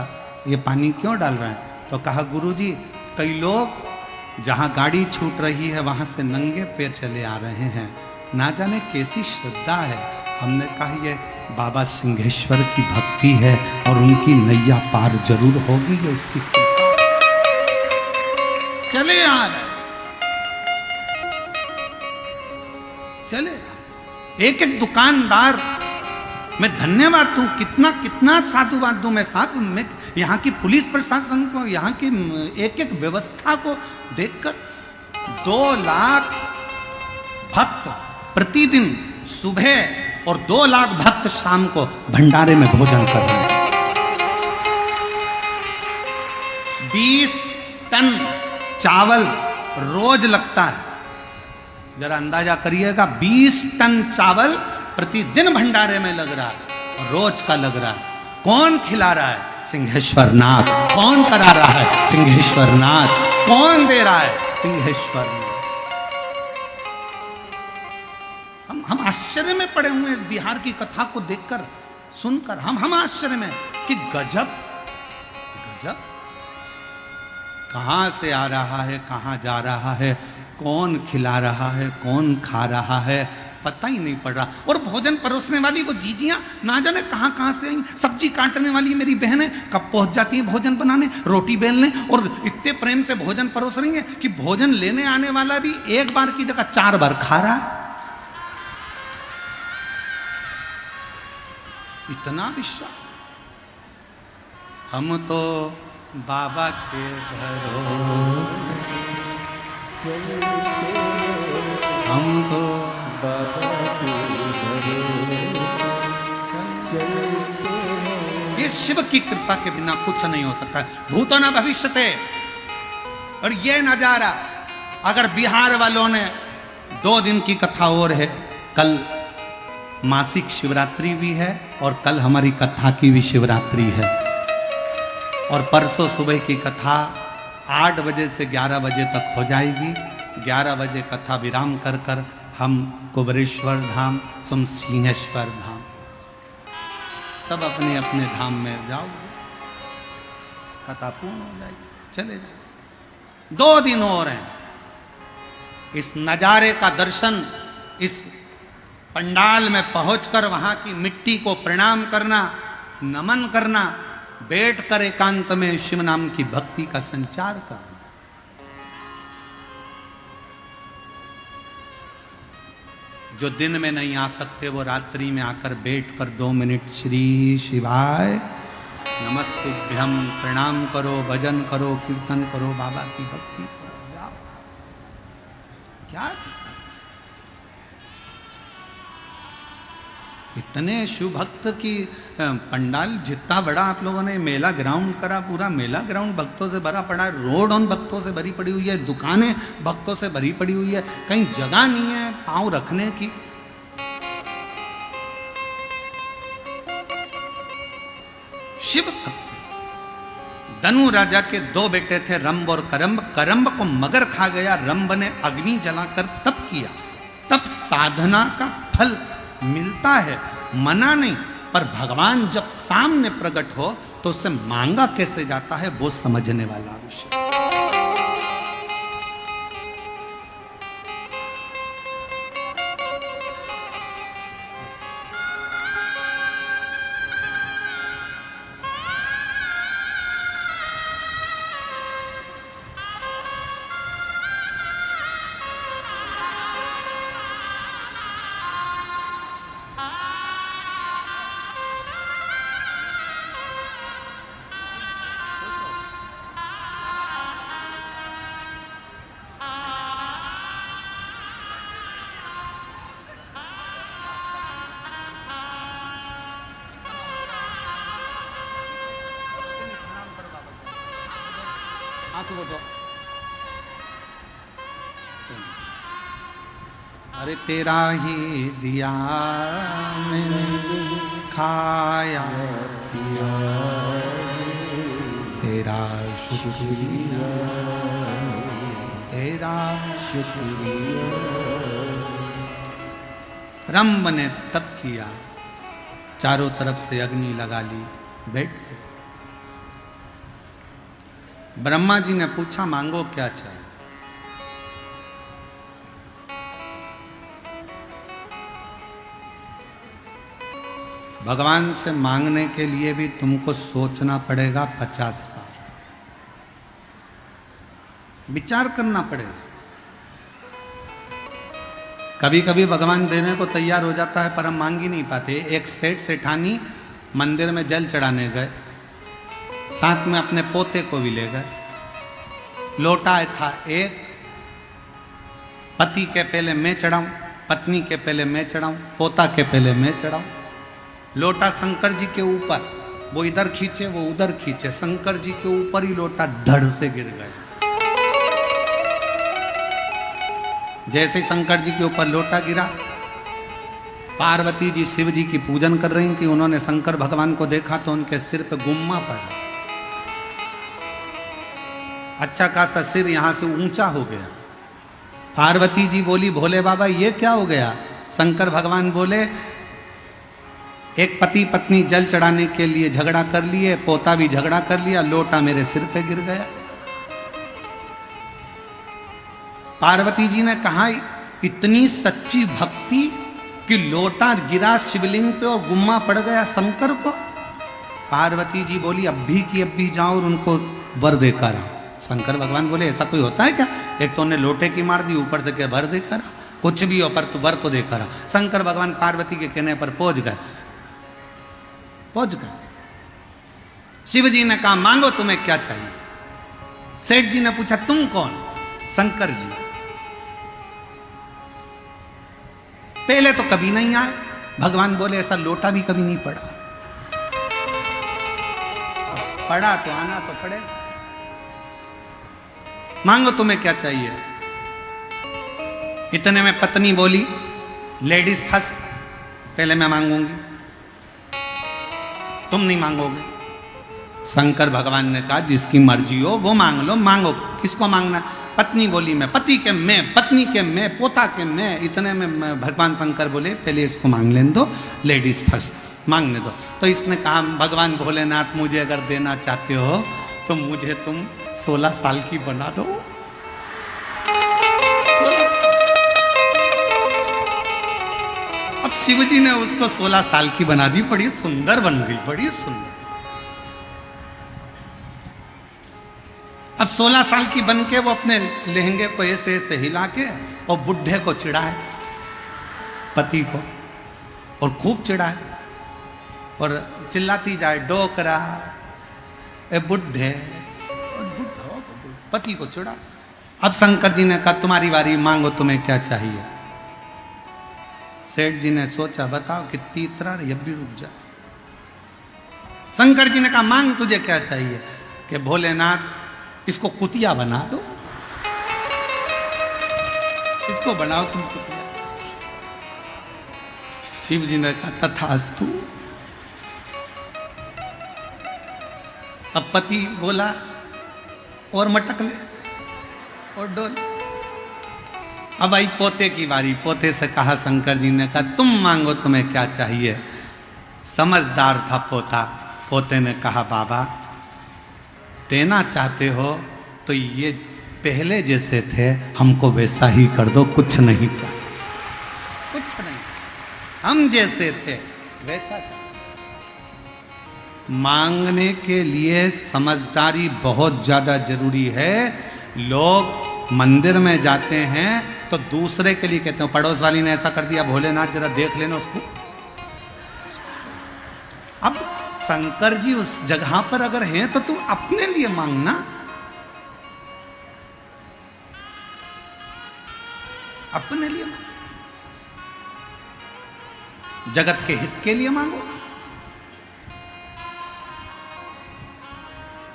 ये पानी क्यों डाल रहे हैं? तो कहा गुरुजी, कई लोग जहाँ गाड़ी छूट रही है वहाँ से नंगे पैर चले आ रहे हैं, ना जाने कैसी श्रद्धा है। हमने कहा ये बाबा सिंहेश्वर की भक्ति है और उनकी नैया पार जरूर होगी। जो उसकी चले आ रहे, चले एक एक दुकानदार, मैं धन्यवाद दूं, कितना कितना साधुवाद दूं मैं साथ में यहाँ की पुलिस प्रशासन को, यहाँ की एक एक व्यवस्था को देखकर। 2 लाख भक्त प्रतिदिन सुबह और 2 लाख भक्त शाम को भंडारे में भोजन कर रहे हैं। 20 टन चावल रोज लगता है। जरा अंदाजा करिएगा, 20 टन चावल प्रतिदिन भंडारे में लग रहा है, रोज का लग रहा है। कौन खिला रहा है? सिंहेश्वर नाथ। कौन करा रहा है? सिंहेश्वर नाथ। कौन दे रहा है? सिंहेश्वर नाथ। हम आश्चर्य में पड़े हुए इस बिहार की कथा को देखकर, सुनकर हम आश्चर्य में कि गजब गजब, कहां से आ रहा है, कहां जा रहा है, कौन खिला रहा है, कौन खा रहा है, पता ही नहीं पड़ रहा। और भोजन परोसने वाली वो जीजियां ना जाने कहां कहां से आई। सब्जी काटने वाली मेरी बहनें कब पहुंच जाती हैं भोजन बनाने, रोटी बेलने, और इतने प्रेम से भोजन परोस रही हैं कि भोजन लेने आने वाला भी एक बार की जगह 4 बार खा रहा है। इतना विश्वास। हम तो बाबा के भरोसे, हम तो बाबा के भरोसे चलते हैं। ये शिव की कृपा के बिना कुछ नहीं हो सकता। भूतो न भविष्यते। और ये नजारा अगर बिहार वालों ने 2 दिन की कथा और है, कल मासिक शिवरात्रि भी है और कल हमारी कथा की भी शिवरात्रि है, और परसों सुबह की कथा 8 बजे से 11 बजे तक हो जाएगी। 11 बजे कथा विराम कर कर हम कुबरेश्वर धाम, सिंहेश्वर धाम, सब अपने अपने धाम में जाओगे, कथा पूर्ण हो जाएगी, चले जाओ। 2 दिन और हैं। इस नजारे का दर्शन, इस पंडाल में पहुंचकर वहां की मिट्टी को प्रणाम करना, नमन करना, बैठकर एकांत में शिव नाम की भक्ति का संचार करना। जो दिन में नहीं आ सकते वो रात्रि में आकर बैठकर 2 मिनट श्री शिवाय नमस्तुभ्यम प्रणाम करो, भजन करो, कीर्तन करो, बाबा की भक्ति करो, जाओ। क्या इतने शिव भक्त की पंडाल जितना बड़ा आप लोगों ने मेला ग्राउंड करा, पूरा मेला ग्राउंड भक्तों से भरा पड़ा है, रोड उन भक्तों से भरी पड़ी हुई है, दुकानें भक्तों से भरी पड़ी हुई है, कहीं जगह नहीं है पांव रखने की। शिव भक्त। धनु राजा के 2 बेटे थे, रंब और करम्ब। करम्ब को मगर खा गया, रंब ने अग्नि जलाकर तप किया। तब साधना का फल मिलता है, मना नहीं, पर भगवान जब सामने प्रकट हो तो उससे मांगा कैसे जाता है वो समझने वाला विषय। अरे तेरा ही दिया मैंने खाया पिया, तेरा शुक्रिया, तेरा शुक्रिया। रंब ने तप किया, चारों तरफ से अग्नि लगा ली, बैठ गए। ब्रह्मा जी ने पूछा मांगो क्या चाहिए। भगवान से मांगने के लिए भी तुमको सोचना पड़ेगा 50 बार, विचार करना पड़ेगा। कभी कभी भगवान देने को तैयार हो जाता है पर हम मांग ही नहीं पाते। एक सेठ सेठानी मंदिर में जल चढ़ाने गए, साथ में अपने पोते को भी ले गए। लोटा था एक, पति के पहले मैं चढ़ाऊं, पत्नी के पहले मैं चढ़ाऊं, पोता के पहले मैं चढ़ाऊं। लोटा शंकर जी के ऊपर, वो इधर खींचे वो उधर खींचे, शंकर जी के ऊपर ही लोटा धड़ से गिर गया। जैसे शंकर जी के ऊपर लोटा गिरा, पार्वती जी शिव जी की पूजन कर रही थी, उन्होंने शंकर भगवान को देखा तो उनके सिर पे गुम्मा पड़ा, अच्छा खासा सिर यहां से ऊंचा हो गया। पार्वती जी बोली भोले बाबा ये क्या हो गया। शंकर भगवान बोले एक पति पत्नी जल चढ़ाने के लिए झगड़ा कर लिए, पोता भी झगड़ा कर लिया, लोटा मेरे सिर पे गिर गया। पार्वती जी ने कहा इतनी सच्ची भक्ति कि लोटा गिरा शिवलिंग पे और गुम्मा पड़ गया शंकर को। पार्वती जी बोली अब भी की अब भी जाओ और उनको वर देकर आओ। शंकर भगवान बोले ऐसा कोई होता है क्या, एक तो उन्हें लोटे की मार दी, ऊपर से क्या वर देकर आओ, कुछ भी हो पर तू वर तो देकर आओ। शंकर भगवान पार्वती के कहने पर पहुंच गए। पहुंच गए। शिव जी ने कहा मांगो तुम्हें क्या चाहिए। सेठ जी ने पूछा तुम कौन? शंकर जी। पहले तो कभी नहीं आए। भगवान बोले ऐसा लोटा भी कभी नहीं पड़ा। पड़ा तो आना तो पड़े। मांगो तुम्हें क्या चाहिए। इतने में पत्नी बोली लेडीज फर्स्ट, पहले मैं मांगूंगी, तुम नहीं मांगोगे। शंकर भगवान ने कहा जिसकी मर्जी हो वो मांग लो, मांगो। किसको मांगना? पत्नी बोली मैं, पति के मैं, पत्नी के मैं, पोता के मैं। इतने में भगवान शंकर बोले पहले इसको मांग लेने दो, लेडीज फर्स्ट, मांगने दो। तो इसने कहा भगवान भोलेनाथ मुझे अगर देना चाहते हो तो मुझे तुम 16 साल की बना दो। अब शिवजी ने उसको 16 साल की बना दी। बड़ी सुंदर बन गई, बड़ी सुंदर। अब 16 साल की बन के वो अपने लहंगे को ऐसे ऐसे हिला के और बुढ़े को चिढ़ाए, पति को, और खूब चिढ़ाए और चिल्लाती जाए डोकरा ए बुढ़े, पति को चिढ़ा। अब शंकर जी ने कहा तुम्हारी बारी, मांगो तुम्हें क्या चाहिए। सेठ जी ने सोचा बताओ कितनी इतरा, अब भी रुक जा। शंकर जी ने कहा मांग तुझे क्या चाहिए। कि भोलेनाथ इसको कुतिया बना दो, इसको बनाओ तुम कुतिया। शिव जी ने कहा तथास्तु। अब पति बोला और मटक ले और डोल। अब आई पोते की बारी। पोते से कहा शंकर जी ने कहा तुम मांगो तुम्हें क्या चाहिए। समझदार था पोता। पोते ने कहा बाबा देना चाहते हो तो ये पहले जैसे थे हमको वैसा ही कर दो, कुछ नहीं चाहिए, कुछ नहीं, हम जैसे थे वैसा कर। मांगने के लिए समझदारी बहुत ज्यादा जरूरी है। लोग मंदिर में जाते हैं तो दूसरे के लिए कहते हैं पड़ोस वाली ने ऐसा कर दिया, भोलेनाथ जरा देख लेना उसको। अब शंकर जी उस जगह पर अगर हैं तो तुम अपने लिए मांगना, अपने लिए मांगो, जगत के हित के लिए मांगो।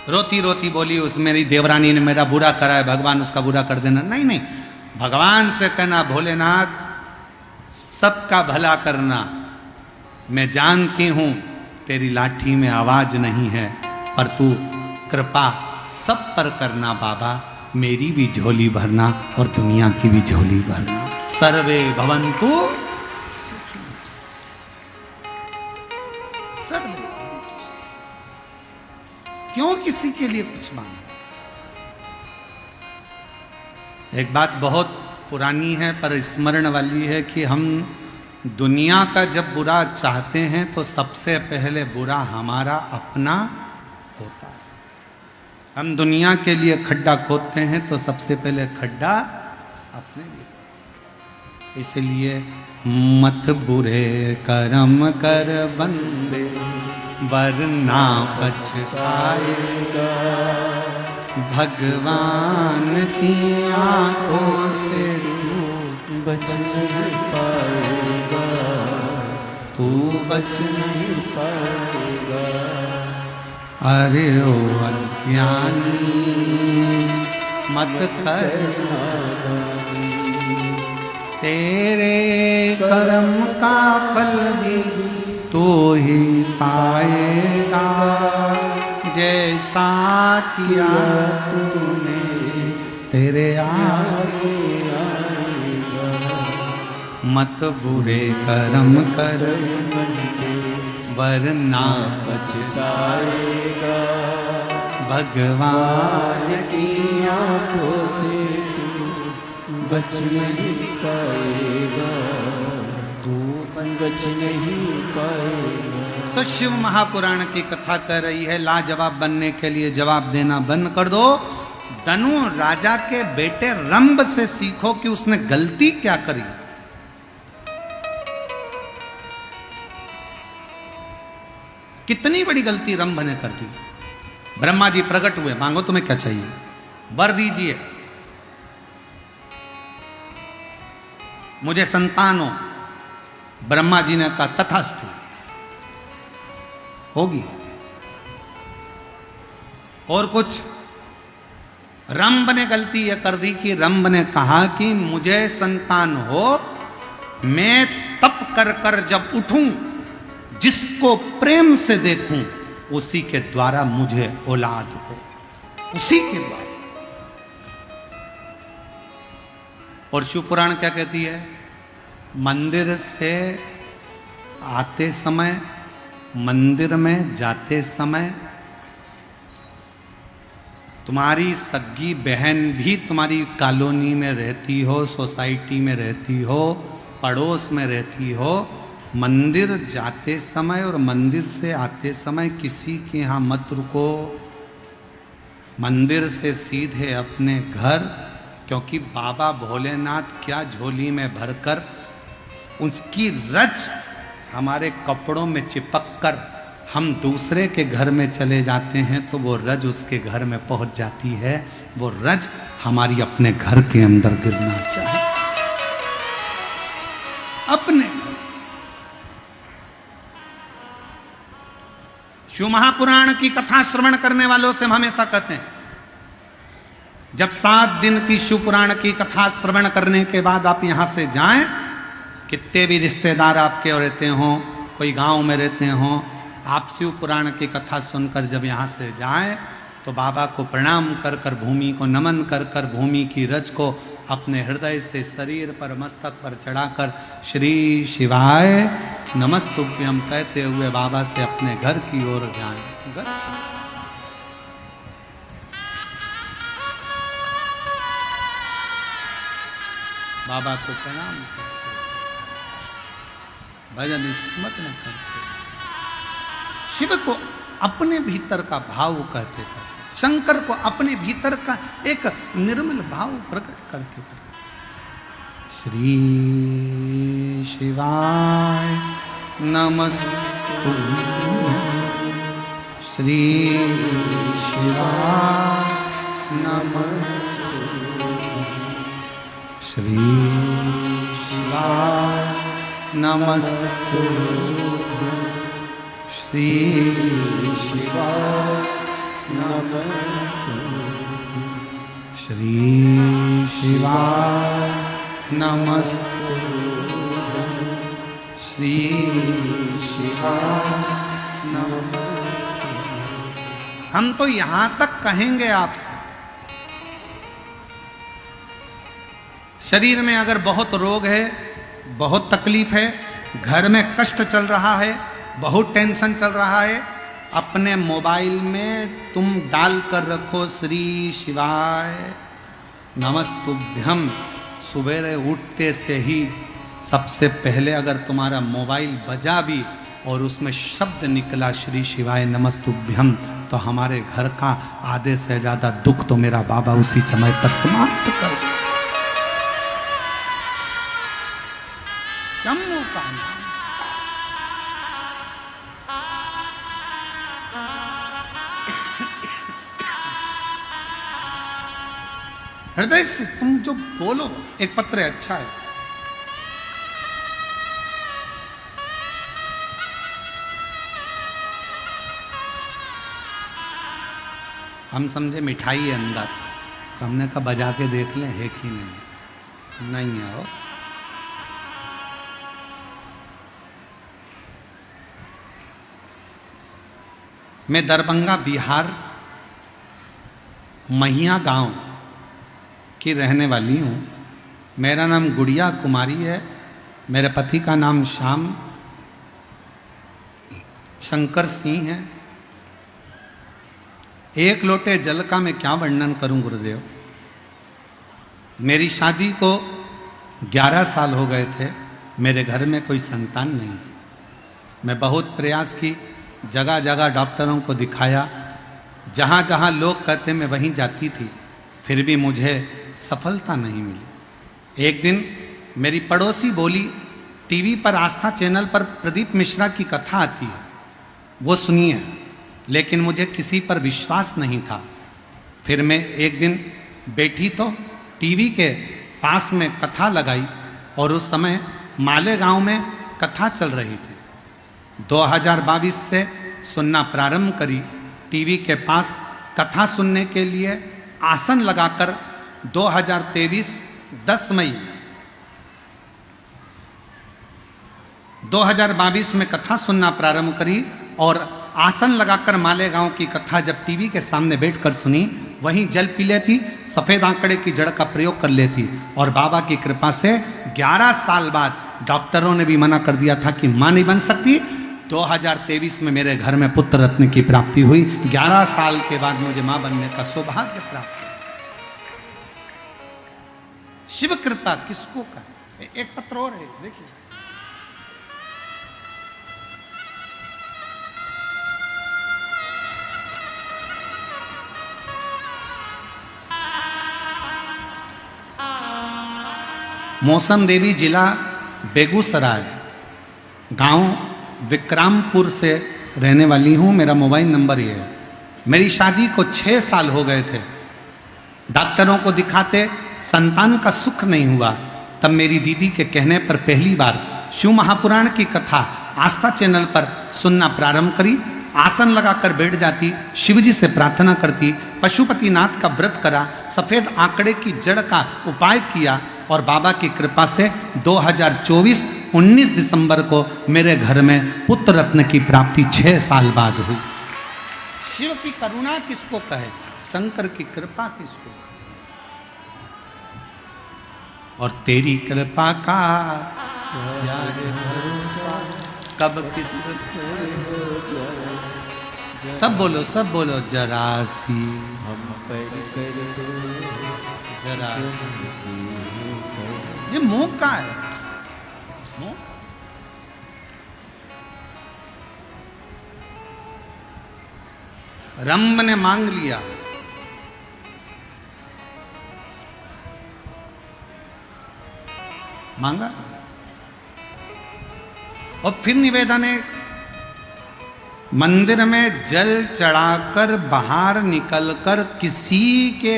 रोती रोती बोली उस मेरी देवरानी ने मेरा बुरा करा है, भगवान उसका बुरा कर देना। नहीं नहीं, भगवान से कहना भोलेनाथ सबका भला करना। मैं जानती हूं तेरी लाठी में आवाज नहीं है, पर तू कृपा सब पर करना बाबा, मेरी भी झोली भरना और दुनिया की भी झोली भरना। सर्वे भवन्तु सर्वे। क्यों किसी के लिए कुछ मांगना? एक बात बहुत पुरानी है पर स्मरण वाली है कि हम दुनिया का जब बुरा चाहते हैं तो सबसे पहले बुरा हमारा अपना होता है। हम दुनिया के लिए खड्डा खोदते हैं तो सबसे पहले खड्डा अपने लिए। इसलिए मत बुरे कर्म कर बंदे वरना पछताएगा, भगवान की आंखों से बच नहीं पाएगा, तू बच नहीं पाएगा। अरे ओ अज्ञानी मत कर, तेरे कर्म का फल भी तू ही पाएगा, जैसा किया तूने तेरे आगे आएगा। मत बुरे कर्म कर वरना पछताएगा, भगवान की आंखों से बच नहीं पाएगा, तू बच नहीं पाएगा। तो शिव महापुराण की कथा कह रही है लाजवाब बनने के लिए जवाब देना बंद कर दो। धनु राजा के बेटे रंभ से सीखो कि उसने गलती क्या करी। कितनी बड़ी गलती रंभ ने कर दी। ब्रह्मा जी प्रकट हुए, मांगो तुम्हें क्या चाहिए, वर दीजिए, मुझे संतान हो। ब्रह्मा जी ने कहा तथास्तु, होगी। और कुछ? रंभ ने गलती यह कर दी कि रंभ ने कहा कि मुझे संतान हो, मैं तप कर कर जब उठूं, जिसको प्रेम से देखूं, उसी के द्वारा मुझे औलाद हो, उसी के द्वारा। और शिव पुराण क्या कहती है? मंदिर से आते समय, मंदिर में जाते समय तुम्हारी सगी बहन भी तुम्हारी कॉलोनी में रहती हो, सोसाइटी में रहती हो, पड़ोस में रहती हो, मंदिर जाते समय और मंदिर से आते समय किसी के यहाँ मत रुको, मंदिर से सीधे अपने घर, क्योंकि बाबा भोलेनाथ क्या झोली में भरकर उसकी रज हमारे कपड़ों में चिपक कर हम दूसरे के घर में चले जाते हैं तो वो रज उसके घर में पहुंच जाती है। वो रज हमारी अपने घर के अंदर गिरना चाहिए, अपने। शिव महापुराण की कथा श्रवण करने वालों से हम हमेशा कहते हैं, जब 7 दिन की शिव पुराण की कथा श्रवण करने के बाद आप यहां से जाएं, कितने भी रिश्तेदार आपके रहते हों, कोई गांव में रहते हों, आप शिव पुराण की कथा सुनकर जब यहाँ से जाएं तो बाबा को प्रणाम कर कर, भूमि को नमन कर कर, भूमि की रज को अपने हृदय से शरीर पर, मस्तक पर चढ़ाकर श्री शिवाय नमस्तुभ्यं कहते हुए बाबा से अपने घर की ओर जाएं। बाबा को प्रणाम करते, भजन स्मरण करते, शिव को अपने भीतर का भाव कहते करते, शंकर को अपने भीतर का एक निर्मल भाव प्रकट करते करते, श्री शिवाय नमस्तुभ्यं, श्री शिवाय नमस्तुभ्यं, श्री शिवाय नमस्तुभ्यं, श्री शिवाय नमस्तुभ्यं, श्री शिवाय नमस्तुभ्यं, श्री शिवाय नमस्तुभ्यं। हम तो यहां तक कहेंगे आपसे, शरीर में अगर बहुत रोग है, बहुत तकलीफ है, घर में कष्ट चल रहा है, बहुत टेंशन चल रहा है, अपने मोबाइल में तुम डाल कर रखो श्री शिवाय नमस्तुभ्यं। सुबेरे उठते से ही सबसे पहले अगर तुम्हारा मोबाइल बजा भी और उसमें शब्द निकला श्री शिवाय नमस्तुभ्यं, तो हमारे घर का आधे से ज्यादा दुख तो मेरा बाबा उसी समय पर समाप्त कर। जम्मू का नाम हृदय से तुम जो बोलो, एक पत्र है, अच्छा है, हम समझे मिठाई है अंदर, तो हमने कहा बजा के देख लें है कि नहीं है वो। मैं दरभंगा बिहार महिया गांव की रहने वाली हूँ। मेरा नाम गुड़िया कुमारी है, मेरे पति का नाम श्याम शंकर सिंह है। एक लोटे जल का मैं क्या वर्णन करूं गुरुदेव। मेरी शादी को 11 साल हो गए थे, मेरे घर में कोई संतान नहीं थी। मैं बहुत प्रयास की, जगह जगह डॉक्टरों को दिखाया, जहाँ जहाँ लोग कहते मैं वहीं जाती थी, फिर भी मुझे सफलता नहीं मिली। एक दिन मेरी पड़ोसी बोली, टीवी पर आस्था चैनल पर प्रदीप मिश्रा की कथा आती है, वो सुनिए। लेकिन मुझे किसी पर विश्वास नहीं था। फिर मैं एक दिन बैठी तो टीवी के पास में कथा लगाई और उस समय मालेगांव में कथा चल रही थी। 2022 से सुनना प्रारंभ करी। टीवी के पास कथा सुनने के लिए आसन लगाकर 2023 10 मई 2022 में कथा सुनना प्रारंभ करी और आसन लगाकर मालेगांव की कथा जब टीवी के सामने बैठकर सुनी, वहीं जल पी लेती, सफेद आंकड़े की जड़ का प्रयोग कर लेती और बाबा की कृपा से 11 साल बाद डॉक्टरों ने भी मना कर दिया था कि मां नहीं बन सकती। 2023 में मेरे घर में पुत्र रत्न की प्राप्ति हुई। 11 साल के बाद मुझे मां बनने का सौभाग्य प्राप्त हुआ। शिव कृपा किसको कहे। एक पत्र और है, देखिए। मौसम देवी, जिला बेगूसराय, गांव विक्रमपुर से रहने वाली हूं। मेरा मोबाइल नंबर ये है। मेरी शादी को 6 साल हो गए थे। डॉक्टरों को दिखाते संतान का सुख नहीं हुआ। तब मेरी दीदी के कहने पर पहली बार शिव महापुराण की कथा आस्था चैनल पर सुनना प्रारंभ करी। आसन लगाकर बैठ जाती, शिवजी से प्रार्थना करती, पशुपतिनाथ का व्रत करा, सफेद आंकड़े की जड़ का उपाय किया और बाबा की कृपा से 2024 19 दिसंबर को मेरे घर में पुत्र रत्न की प्राप्ति 6 साल बाद हुई। शिव की करुणा किसको कहे, शंकर की कृपा किसको। और तेरी कृपा का कब किस सब बोलो जरा सी हम पर कर दो जरा किसी ये मुंह का है। मुंह रंभ ने मांग लिया, मांगा और फिर निवेदन है, मंदिर में जल चढ़ाकर बाहर निकलकर किसी के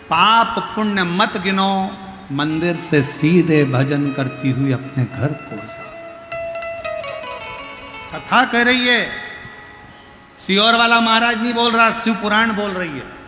पाप पुण्य मत गिनो, मंदिर से सीधे भजन करती हुई अपने घर को जाओ। कथा कह रही है, सियोर वाला महाराज नहीं बोल रहा, शिव पुराण बोल रही है।